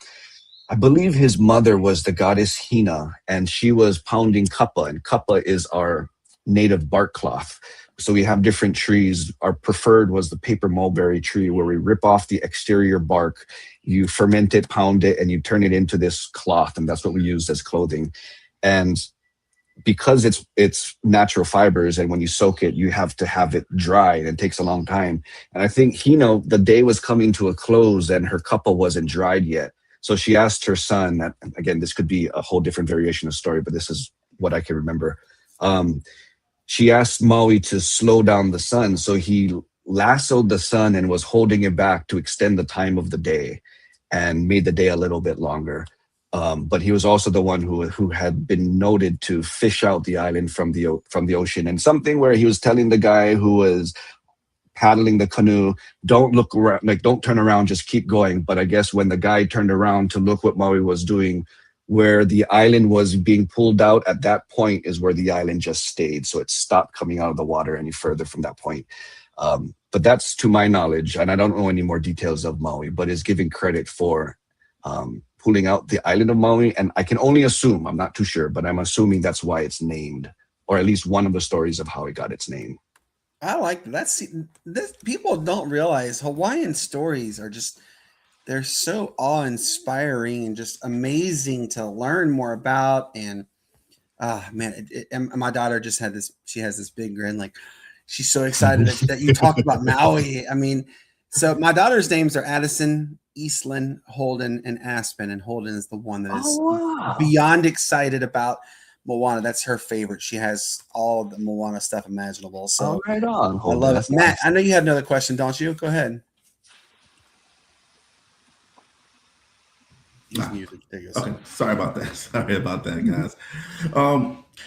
I believe his mother was the goddess Hina, and she was pounding kapa, and kapa is our native bark cloth. So we have different trees. Our preferred was the paper mulberry tree, where we rip off the exterior bark, you ferment it, pound it, and you turn it into this cloth, and that's what we use as clothing. And because it's natural fibers, and when you soak it, you have to have it dry, and it takes a long time. And I think Hina, the day was coming to a close, and her kapa wasn't dried yet. So she asked her son, that, again, this could be a whole different variation of story, but this is what I can remember. She asked Maui to slow down the sun. So he lassoed the sun and was holding it back to extend the time of the day and made the day a little bit longer. But he was also the one who had been noted to fish out the island from the ocean, and something where he was telling the guy who was paddling the canoe, don't look around, like don't turn around, just keep going. But I guess when the guy turned around to look what Maui was doing, where the island was being pulled out, at that point is where the island just stayed. So it stopped coming out of the water any further from that point. But that's to my knowledge, and I don't know any more details of Maui, but is giving credit for pulling out the island of Maui. And I can only assume, I'm not too sure, but I'm assuming that's why it's named, or at least one of the stories of how it got its name. I like that. This people don't realize Hawaiian stories are they're so awe-inspiring and just amazing to learn more about. And man, and my daughter just she has this big grin, like she's so excited that you talk about Maui. I mean, so my daughter's names are Addison, Eastland, Holden, and Aspen, and Holden is the one that is beyond excited about Moana. That's her favorite. She has all the Moana stuff imaginable. So right on. I love it. Matt, I know you have another question, don't you? Go ahead. Okay, sorry about that, guys.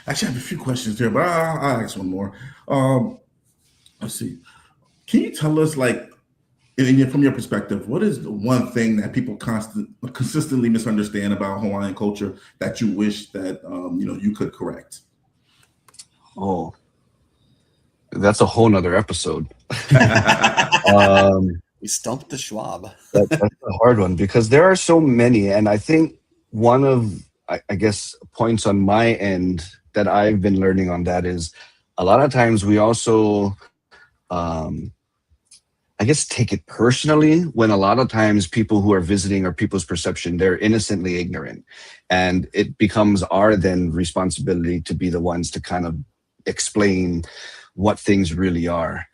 Actually, I have a few questions here, but I'll ask one more. Let's see. Can you tell us, like, from your perspective, what is the one thing that people consistently misunderstand about Hawaiian culture that you wish that you could correct? Oh, that's a whole nother episode. We stumped the Schwab. That's a hard one, because there are so many, and I think one of, I guess, points on my end that I've been learning on that is a lot of times we also I guess, take it personally when a lot of times people who are visiting or people's perception, they're innocently ignorant. And it becomes our then responsibility to be the ones to kind of explain what things really are.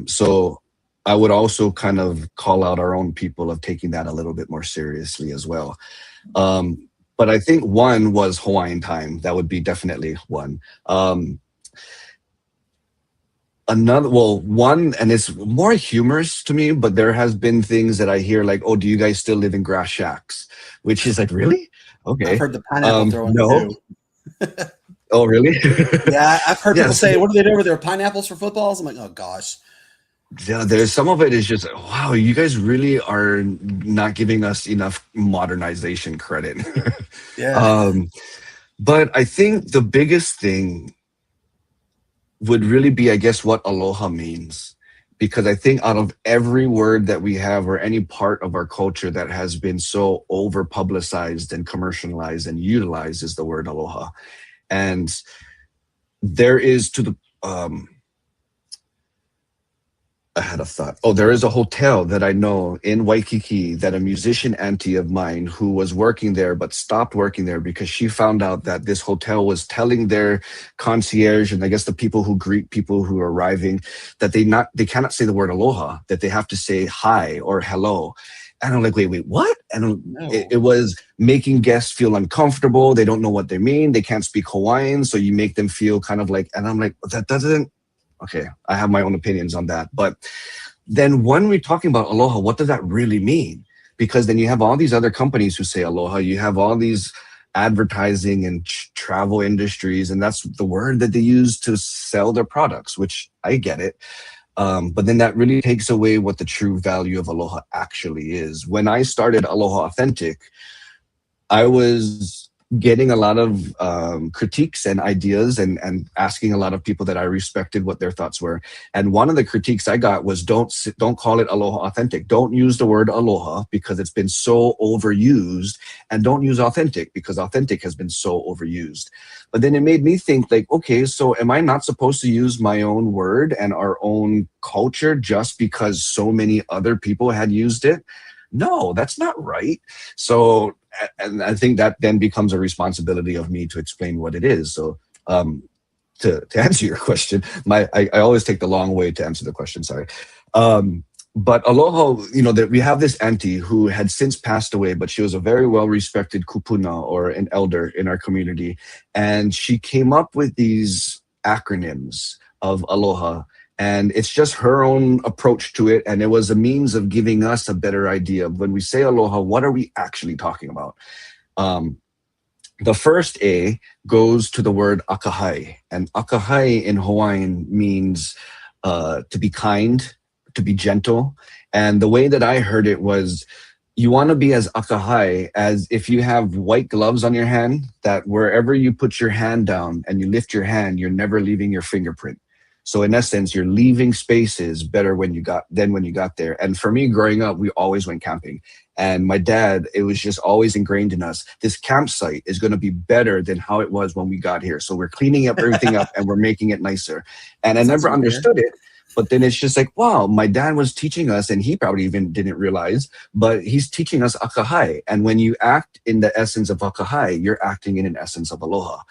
So I would also kind of call out our own people of taking that a little bit more seriously as well. But I think one was Hawaiian time. That would be definitely one. One, and it's more humorous to me, but there has been things that I hear like, oh, do you guys still live in grass shacks? Which is like, really? Okay. I've heard the pineapple throwing no. too. Oh, really? Yeah, I've heard people Yes. say, what do they do with their pineapples for footballs? I'm like, oh gosh. Yeah, there's some of it is just, wow, you guys really are not giving us enough modernization credit. Yeah. But I think the biggest thing would really be, I guess, what aloha means. Because I think out of every word that we have or any part of our culture that has been so over publicized and commercialized and utilized is the word aloha. And there is I had a thought. Oh, there is a hotel that I know in Waikiki that a musician auntie of mine who was working there but stopped working there because she found out that this hotel was telling their concierge and I guess the people who greet people who are arriving that they cannot say the word aloha, that they have to say hi or hello. And I'm like, wait, what? And No. it was making guests feel uncomfortable. They don't know what they mean. They can't speak Hawaiian. So you make them feel kind of like, and I'm like, that doesn't, okay, I have my own opinions on that. But then when we're talking about aloha, what does that really mean? Because then you have all these other companies who say aloha. You have all these advertising and travel industries, and that's the word that they use to sell their products, which I get it. But then that really takes away what the true value of aloha actually is. When I started Aloha Authentic, I was getting a lot of critiques and ideas and asking a lot of people that I respected what their thoughts were. And one of the critiques I got was don't call it Aloha Authentic. Don't use the word aloha because it's been so overused, and don't use authentic because authentic has been so overused. But then it made me think like, okay, so am I not supposed to use my own word and our own culture just because so many other people had used it? No, that's not right. So, and I think that then becomes a responsibility of me to explain what it is. So to answer your question, I always take the long way to answer the question, sorry. But aloha, that we have this auntie who had since passed away, but she was a very well-respected kupuna or an elder in our community. And she came up with these acronyms of aloha. And it's just her own approach to it. And it was a means of giving us a better idea of when we say aloha, what are we actually talking about? The first A goes to the word akahai. And akahai in Hawaiian means to be kind, to be gentle. And the way that I heard it was, you want to be as akahai as if you have white gloves on your hand, that wherever you put your hand down and you lift your hand, you're never leaving your fingerprint. So in essence, you're leaving spaces better when you got there. And for me, growing up, we always went camping. And my dad, it was just always ingrained in us, this campsite is going to be better than how it was when we got here. So we're cleaning up everything up and we're making it nicer. And I never understood it. But then it's just like, wow, my dad was teaching us, and he probably even didn't realize, but he's teaching us akahai. And when you act in the essence of akahai, you're acting in an essence of aloha.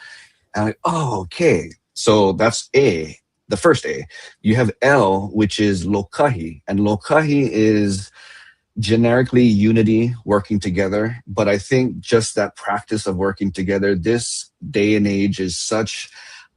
And I'm like, oh, okay. So that's A. The first A. You have L, which is lokahi. And lokahi is generically unity, working together. But I think just that practice of working together, this day and age is such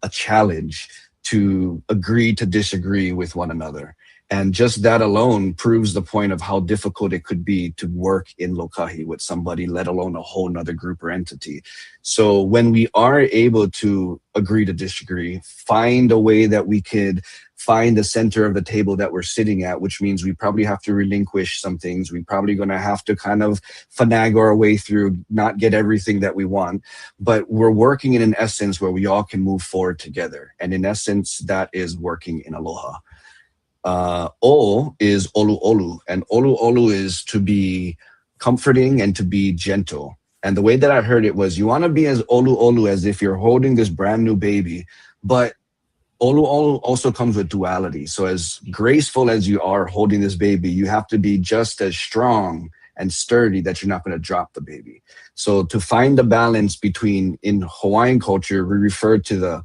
a challenge to agree to disagree with one another. And just that alone proves the point of how difficult it could be to work in lokahi with somebody, let alone a whole nother group or entity. So when we are able to agree to disagree, find a way that we could find the center of the table that we're sitting at, which means we probably have to relinquish some things. We're probably going to have to kind of finagle our way through, not get everything that we want, but we're working in an essence where we all can move forward together. And in essence, that is working in aloha. O is olu olu, and olu olu is to be comforting and to be gentle. And the way that I heard it was, you want to be as olu olu as if you're holding this brand new baby, but Olu also comes with duality. So as graceful as you are holding this baby, you have to be just as strong and sturdy that you're not going to drop the baby. So to find the balance between, in Hawaiian culture, we refer to the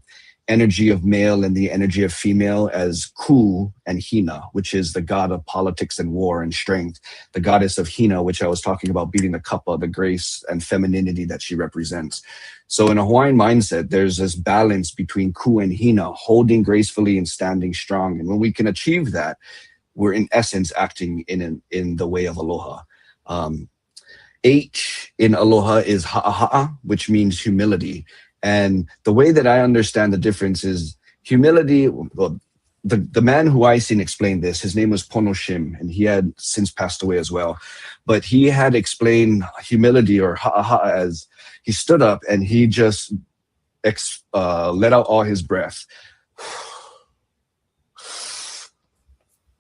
energy of male and the energy of female as Ku and Hina, which is the god of politics and war and strength. The goddess of Hina, which I was talking about, beating the kapa, the grace and femininity that she represents. So in a Hawaiian mindset, there's this balance between Ku and Hina, holding gracefully and standing strong. And when we can achieve that, we're in essence acting in the way of aloha. H in aloha is ha'aha'a, which means humility. And the way that I understand the difference is humility. Well, the man who I seen explain this, his name was Pono Shim, and he had since passed away as well. But he had explained humility, or ha'aha'a, as he stood up and he just let out all his breath.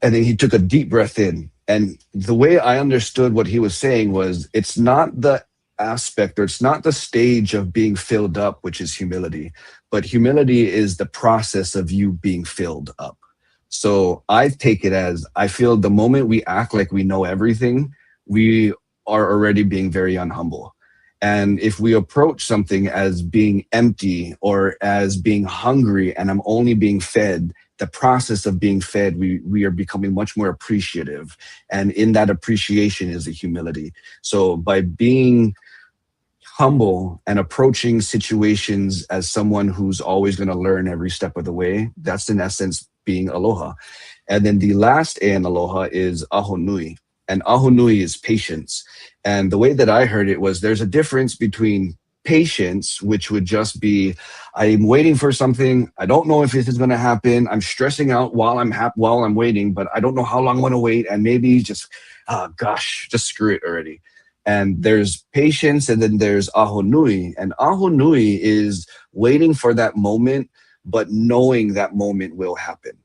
And then he took a deep breath in. And the way I understood what he was saying was, it's not the aspect, or it's not the stage of being filled up, which is humility, but humility is the process of you being filled up. So I take it as, I feel the moment we act like we know everything, we are already being very unhumble. And if we approach something as being empty or as being hungry and I'm only being fed, the process of being fed, we are becoming much more appreciative. And in that appreciation is the humility. So by being humble and approaching situations as someone who's always going to learn every step of the way, that's in essence being aloha. And then the last A in aloha is ahonui. And ahonui is patience. And the way that I heard it was, there's a difference between patience, which would just be, I'm waiting for something, I don't know if this is going to happen, I'm stressing out while I'm waiting, but I don't know how long I'm going to wait, and maybe just just screw it already. And there's patience, and then there's ahonui. And ahonui is waiting for that moment, but knowing that moment will happen.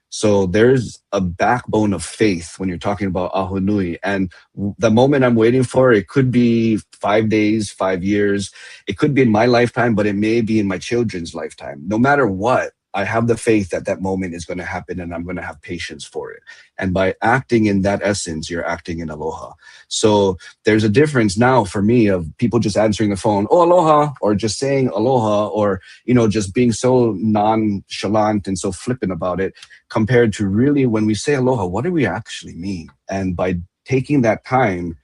So there's a backbone of faith when you're talking about ahonui. And the moment I'm waiting for, it could be 5 days, 5 years. It could be in my lifetime, but it may be in my children's lifetime. No matter what, I have the faith that that moment is going to happen, and I'm going to have patience for it. And by acting in that essence, you're acting in aloha. So there's a difference now for me of people just answering the phone, oh, aloha, or just saying aloha, or, just being so nonchalant and so flippant about it, compared to really when we say aloha, what do we actually mean? And by taking that time,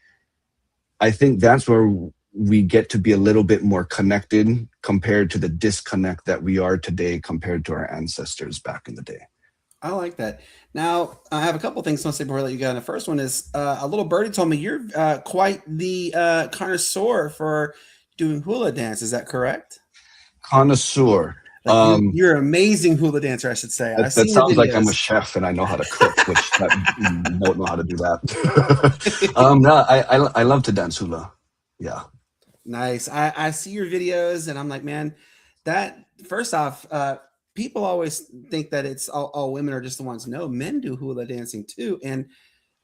I think that's where we get to be a little bit more connected compared to the disconnect that we are today compared to our ancestors back in the day. I like that. Now, I have a couple things I want to say before I let you go. And the first one is a little birdie told me you're quite the connoisseur for doing hula dance. Is that correct? Connoisseur. You're an amazing hula dancer, I should say. That sounds like I'm a chef and I know how to cook, which I don't know how to do that. No, I love to dance hula. Yeah. Nice. I see your videos and I'm like, man, that first off, people always think that it's all women are just the ones. No, men do hula dancing too. And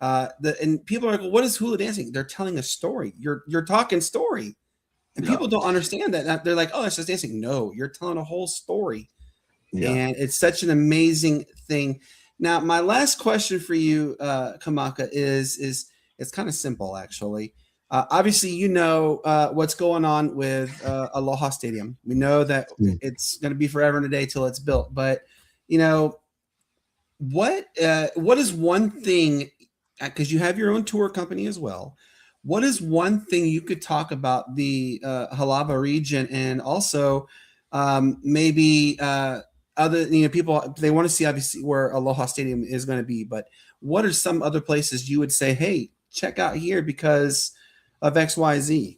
and people are like, well, what is hula dancing? They're telling a story. You're talking story. And people don't understand that. They're like, oh, that's just dancing. No, you're telling a whole story. Yeah. And it's such an amazing thing. Now, my last question for you, Kamaka, is it's kind of simple, actually. Obviously, what's going on with Aloha Stadium. We know that it's going to be forever and a day till it's built. But, what is one thing, because you have your own tour company as well, what is one thing you could talk about the Hale'iwa region, and also maybe other, people, they want to see obviously where Aloha Stadium is going to be, but what are some other places you would say, hey, check out here because of XYZ?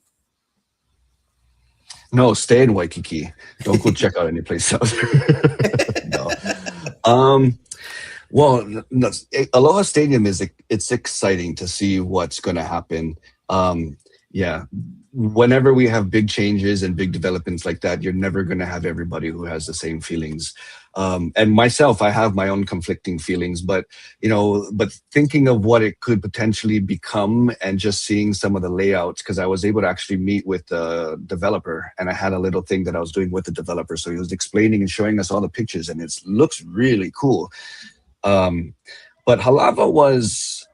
No, stay in Waikiki. Don't go check out any place else. No. Well, Aloha Stadium it's exciting to see what's going to happen. yeah, whenever we have big changes and big developments like that, you're never going to have everybody who has the same feelings. And myself, I have my own conflicting feelings, but but thinking of what it could potentially become and just seeing some of the layouts, because I was able to actually meet with the developer, and I had a little thing that I was doing with the developer. So he was explaining and showing us all the pictures, and it looks really cool. But Hale'iwa was,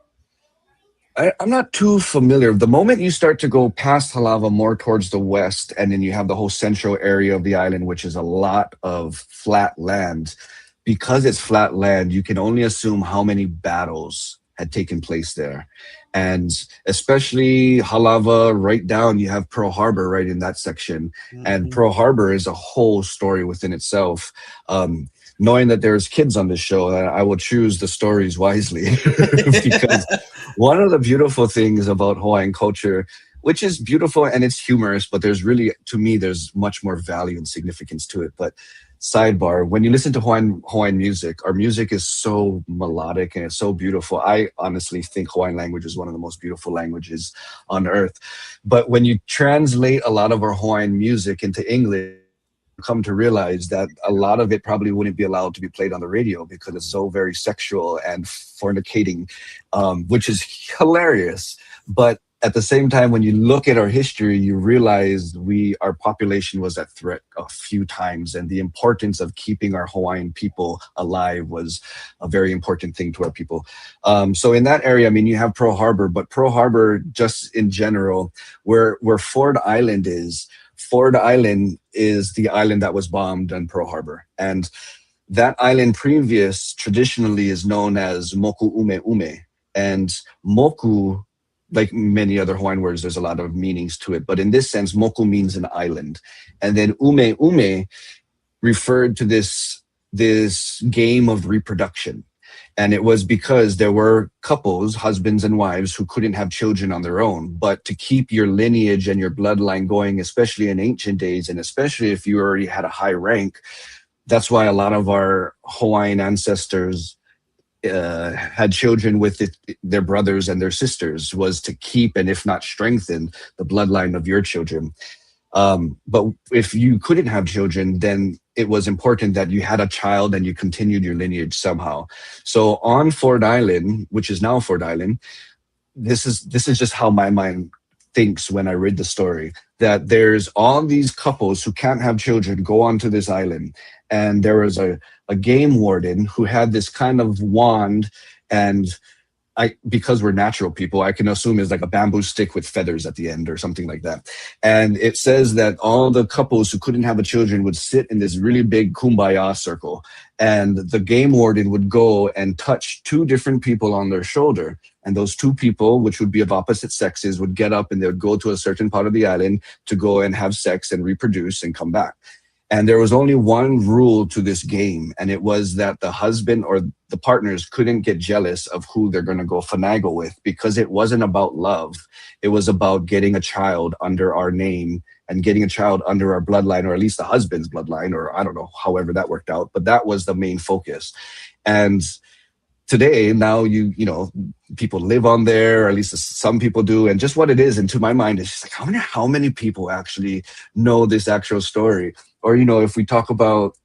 I'm not too familiar. The moment you start to go past Hale'iwa more towards the west, and then you have the whole central area of the island, which is a lot of flat land. Because it's flat land, you can only assume how many battles had taken place there. And especially Hale'iwa, right down, you have Pearl Harbor right in that section. And Pearl Harbor is a whole story within itself. Knowing that there's kids on this show, I will choose the stories wisely. Because one of the beautiful things about Hawaiian culture, which is beautiful and it's humorous, but there's really, to me, there's much more value and significance to it. But sidebar, when you listen to Hawaiian music, our music is so melodic and it's so beautiful. I honestly think Hawaiian language is one of the most beautiful languages on earth. But when you translate a lot of our Hawaiian music into English, come to realize that a lot of it probably wouldn't be allowed to be played on the radio because it's so very sexual and fornicating, which is hilarious. But at the same time, when you look at our history, you realize our population was at threat a few times, and the importance of keeping our Hawaiian people alive was a very important thing to our people. So in that area, I mean, you have Pearl Harbor, but Pearl Harbor, just in general, where Ford Island is the island that was bombed in Pearl Harbor. And that island traditionally is known as Moku Ume Ume. And Moku, like many other Hawaiian words, there's a lot of meanings to it. But in this sense, Moku means an island. And then Ume Ume referred to this game of reproduction. And it was because there were couples, husbands and wives, who couldn't have children on their own. But to keep your lineage and your bloodline going, especially in ancient days, and especially if you already had a high rank, that's why a lot of our Hawaiian ancestors had children with their brothers and their sisters, was to keep, and if not strengthen, the bloodline of your children. But if you couldn't have children, then it was important that you had a child and you continued your lineage somehow. So on Ford Island, which is now Ford Island, this is just how my mind thinks when I read the story, that there's all these couples who can't have children go onto this island. And there was a game warden who had this kind of wand, and because we're natural people, I can assume it's like a bamboo stick with feathers at the end or something like that. And it says that all the couples who couldn't have children would sit in this really big kumbaya circle. And the game warden would go and touch two different people on their shoulder. And those two people, which would be of opposite sexes, would get up and they would go to a certain part of the island to go and have sex and reproduce and come back. And there was only one rule to this game, and it was that the husband or the partners couldn't get jealous of who they're going to go finagle with, because it wasn't about love. It was about getting a child under our name and getting a child under our bloodline, or at least the husband's bloodline, or I don't know, however that worked out. But that was the main focus. And today, now, you know, people live on there, or at least some people do. And just what it is, and to my mind, it's just like, I wonder how many people actually know this actual story. Or, you know, if we talk about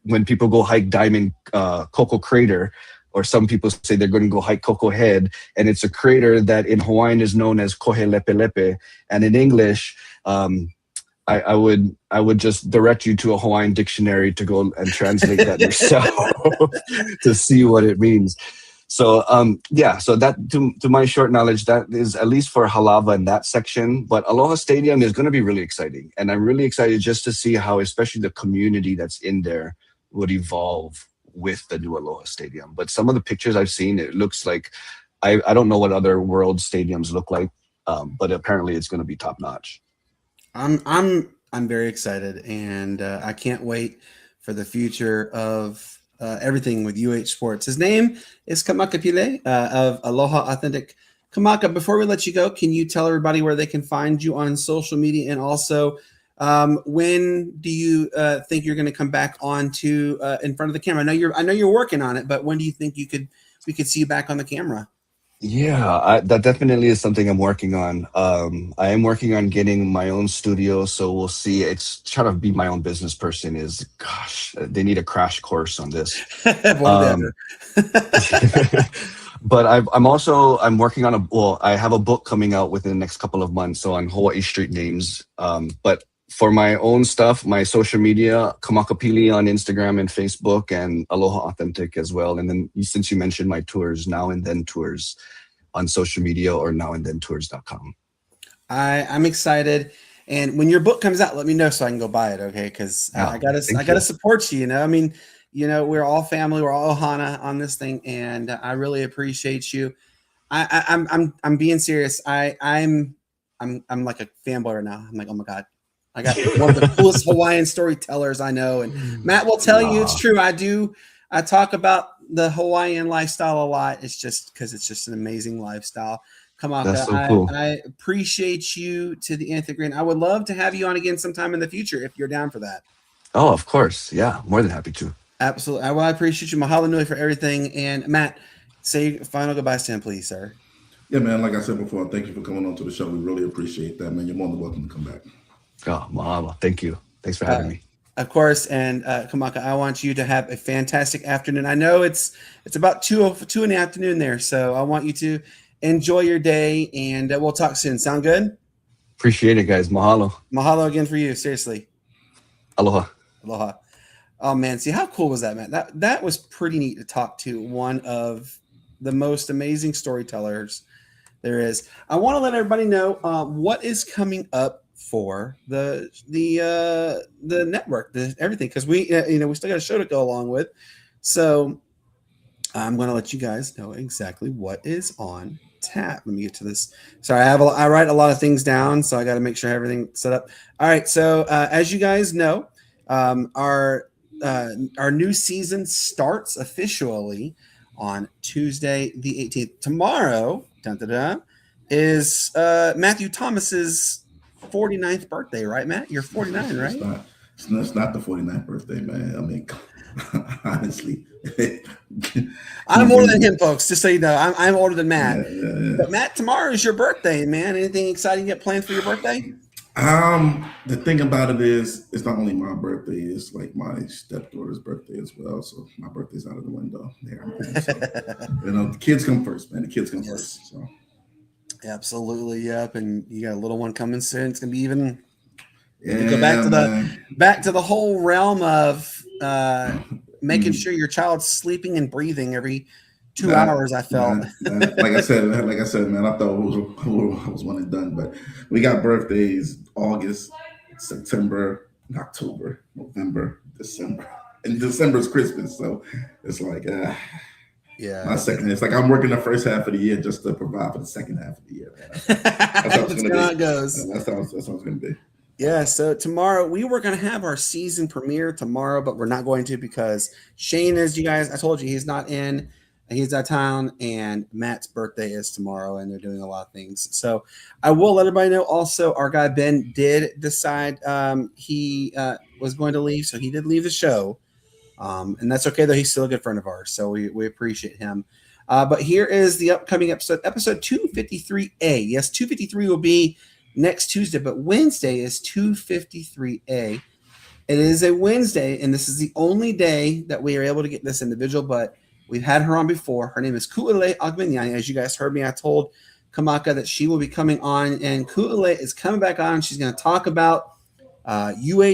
when people go hike Diamond Coco Crater, or some people say they're going to go hike Coco Head, and it's a crater that in Hawaiian is known as Kohe Lepe Lepe. And in English, I would just direct you to a Hawaiian dictionary to go and translate that yourself to see what it means. So so that, to my short knowledge, that is at least for Hale'iwa in that section. But Aloha Stadium is going to be really exciting, and I'm really excited just to see how, especially the community that's in there, would evolve with the new Aloha Stadium. But some of the pictures I've seen, it looks like, I don't know what other world stadiums look like, but apparently it's going to be top notch. I'm very excited, and I can't wait for the future of everything with UH Sports. His name is Kamaka Pili of Aloha Authentic. Kamaka, before we let you go, can you tell everybody where they can find you on social media, and also when do you think you're going to come back in front of the camera? I know you're working on it, but when do you think we could see you back on the camera? Yeah, that definitely is something I'm working on. I am working on getting my own studio, so we'll see. It's trying to be my own business person is, gosh, they need a crash course on this. One or the Um, but I'm working on I have a book coming out within the next couple of months, so on Hawaii street names. But for my own stuff, my social media, Kamaka Pili on Instagram and Facebook, and Aloha Authentic as well. And then since you mentioned my tours, Now and Then Tours on social media or nowandthentours.com. I'm excited. And when your book comes out, let me know so I can go buy it. Okay. Because I gotta support you, I mean, we're all family, we're all Ohana on this thing. And I really appreciate you. I'm being serious. I'm like a fanboy right now. I'm like, oh my God, I got one of the coolest Hawaiian storytellers I know. And Matt will tell you it's true. I talk about the Hawaiian lifestyle a lot. It's just because it's just an amazing lifestyle. Kamaka, That's so cool. I appreciate you to the nth degree. I would love to have you on again sometime in the future if you're down for that. Oh, of course. Yeah, more than happy to. Absolutely. Well, I appreciate you. Mahalo nui for everything. And Matt, say final goodbyes to him, please, sir. Yeah, man. Like I said before, thank you for coming on to the show. We really appreciate that, man. You're more than welcome to come back. Oh, mahalo. Thank you. Thanks for having me. Of course, and Kamaka, I want you to have a fantastic afternoon. I know it's about 2 in the afternoon there, so I want you to enjoy your day, and we'll talk soon. Sound good? Appreciate it, guys. Mahalo. Mahalo again for you. Seriously. Aloha. Aloha. Oh man, see how cool was that, man? That was pretty neat to talk to one of the most amazing storytellers there is. I want to let everybody know what is coming up for the network, everything, because we we still got a show to go along with. So I'm going to let you guys know exactly what is on tap. Let me get to this. Sorry, I write a lot of things down, so I got to make sure everything's set up. All right, so as you guys know, our new season starts officially on Tuesday the 18th. Tomorrow, is Matthew Thomas's 49th birthday, right, Matt? You're 49, right? It's not the 49th birthday, man. I mean, honestly. I'm older than him, folks, just so you know. I'm older than Matt. Yeah. But Matt, tomorrow is your birthday, man. Anything exciting you got planned for your birthday? The thing about it is, it's not only my birthday, it's like my stepdaughter's birthday as well. So my birthday's out of the window there, man. So, the kids come first, man. The kids come first. So. Absolutely, yep. And you got a little one coming soon. It's gonna be even. Yeah, go back to the whole realm of making sure your child's sleeping and breathing every 2 hours. I felt like I said, man. I thought it was one and done, but we got birthdays August, September, October, November, December, and December's Christmas. So it's like, yeah, it's like I'm working the first half of the year just to provide for the second half of the year. That's how it goes. That's how it's going to be. Yeah, so tomorrow we were going to have our season premiere tomorrow, but we're not going to because Shane, as you guys, I told you, he's not in. He's out of town, and Matt's birthday is tomorrow, and they're doing a lot of things. So I will let everybody know. Also, our guy Ben did decide he was going to leave, so he did leave the show. And that's okay, though. He's still a good friend of ours, so we appreciate him. But here is the upcoming episode 253A. Yes, 253 will be next Tuesday, but Wednesday is 253A. It is a Wednesday, and this is the only day that we are able to get this individual, but we've had her on before. Her name is Ku'ele Agmenyani. As you guys heard me, I told Kamaka that she will be coming on, and Ku'ele is coming back on. She's going to talk about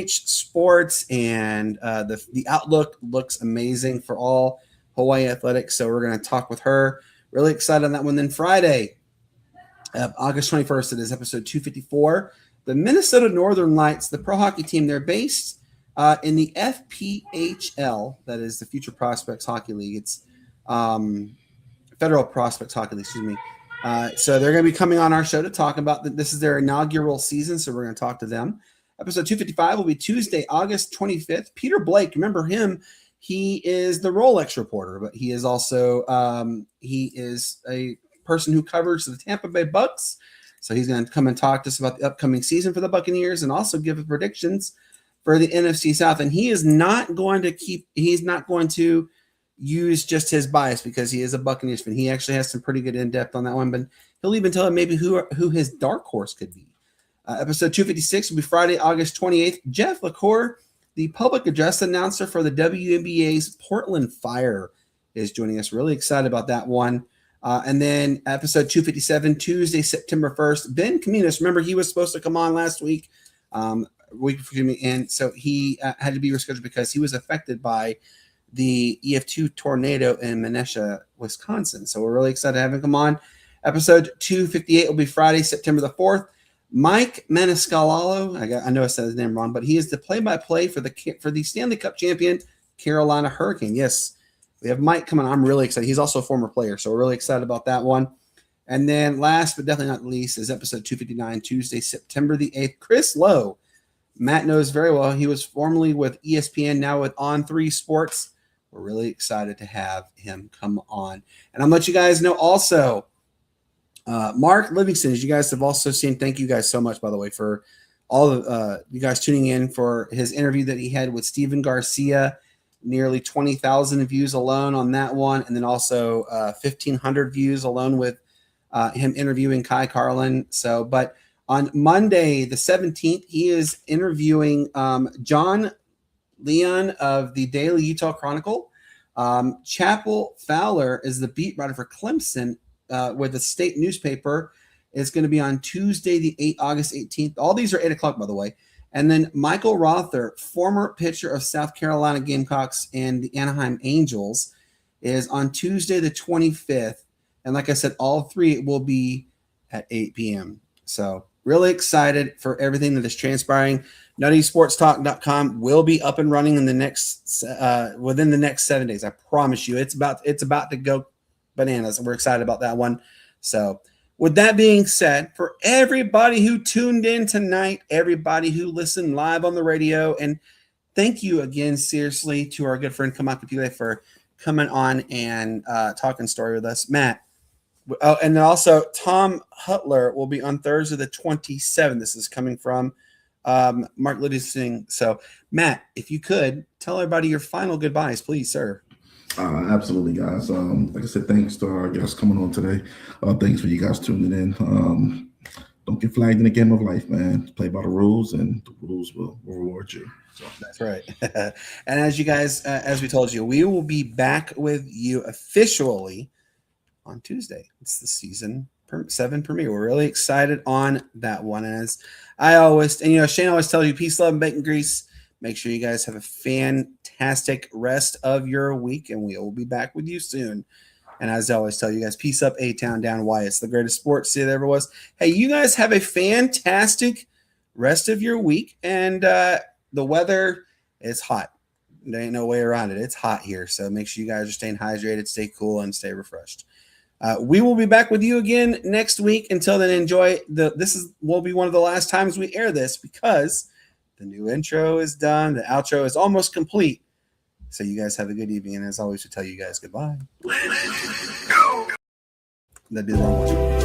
sports, and the outlook looks amazing for all Hawaii athletics. So we're going to talk with her. Really excited on that one. Then Friday, August 21st, it is episode 254. The Minnesota Northern Lights, the pro hockey team, they're based in the FPHL, that is the Future Prospects Hockey League. It's Federal Prospects Hockey League, excuse me. So they're going to be coming on our show to talk about this is their inaugural season, so we're going to talk to them. Episode 255 will be Tuesday, August 25th. Peter Blake, remember him? He is the Rolex reporter, but he is also he is a person who covers the Tampa Bay Bucks. So he's going to come and talk to us about the upcoming season for the Buccaneers and also give predictions for the NFC South. And he is not going to use just his bias because he is a Buccaneers fan. He actually has some pretty good in-depth on that one, but he'll even tell him maybe who his dark horse could be. Episode 256 will be Friday, August 28th. Jeff LaCour, the public address announcer for the WNBA's Portland Fire, is joining us. Really excited about that one. And then episode 257, Tuesday, September 1st, Ben Caminos. Remember, he was supposed to come on last week, and so he had to be rescheduled because he was affected by the EF2 tornado in Menasha, Wisconsin. So we're really excited to have him come on. Episode 258 will be Friday, September the 4th. Mike Maniscalco, I know I said his name wrong, but he is the play-by-play for the Stanley Cup champion Carolina Hurricane. Yes, we have Mike coming on. I'm really excited. He's also a former player, so we're really excited about that one. And then last but definitely not least is episode 259, Tuesday, September the 8th. Chris Lowe. Matt knows very well. He was formerly with ESPN, now with On3 Sports. We're really excited to have him come on. And I'm going to let you guys know also, Mark Livingston, as you guys have also seen, thank you guys so much, by the way, for all of you guys tuning in for his interview that he had with Steven Garcia. Nearly 20,000 views alone on that one, and then also 1,500 views alone with him interviewing Kai Carlin. So, but on Monday, the 17th, he is interviewing John Leon of the Daily Utah Chronicle. Chapel Fowler is the beat writer for Clemson with the state newspaper. It's going to be on Tuesday, the August 18th. All these are 8 o'clock, by the way. And then Michael Rother, former pitcher of South Carolina Gamecocks and the Anaheim Angels, is on Tuesday, the 25th. And like I said, all three will be at 8 p.m. So really excited for everything that is transpiring. NuttySportsTalk.com will be up and running in the next within the next 7 days. I promise you, it's about to go bananas. We're excited about that one. So with that being said, for everybody who tuned in tonight, everybody who listened live on the radio, and thank you again, seriously, to our good friend Kamaka Pili for coming on and talking story with us. Matt. Oh, and then also Tom Hutler will be on Thursday the 27th. This is coming from Mark Livingston. So, Matt, if you could tell everybody your final goodbyes, please, sir. Absolutely, guys. Like I said, thanks to our guests coming on today. Thanks for you guys tuning in. Don't get flagged in the game of life, man. Play by the rules, and the rules will reward you. So. That's right. And as you guys, as we told you, we will be back with you officially on Tuesday. It's the season 7 premiere. We're really excited on that one. As I always, and Shane always tells you, peace, love, and bacon grease. Make sure you guys have a fantastic rest of your week, and we will be back with you soon. And as I always tell you guys, peace up, A-Town, down Y. It's the greatest sports city there ever was. Hey, you guys have a fantastic rest of your week, and the weather is hot. There ain't no way around it. It's hot here, so make sure you guys are staying hydrated, stay cool, and stay refreshed. We will be back with you again next week. Until then, enjoy will be one of the last times we air this because the new intro is done. The outro is almost complete. So you guys have a good evening. And as always, we tell you guys goodbye. That'd be the wrong one.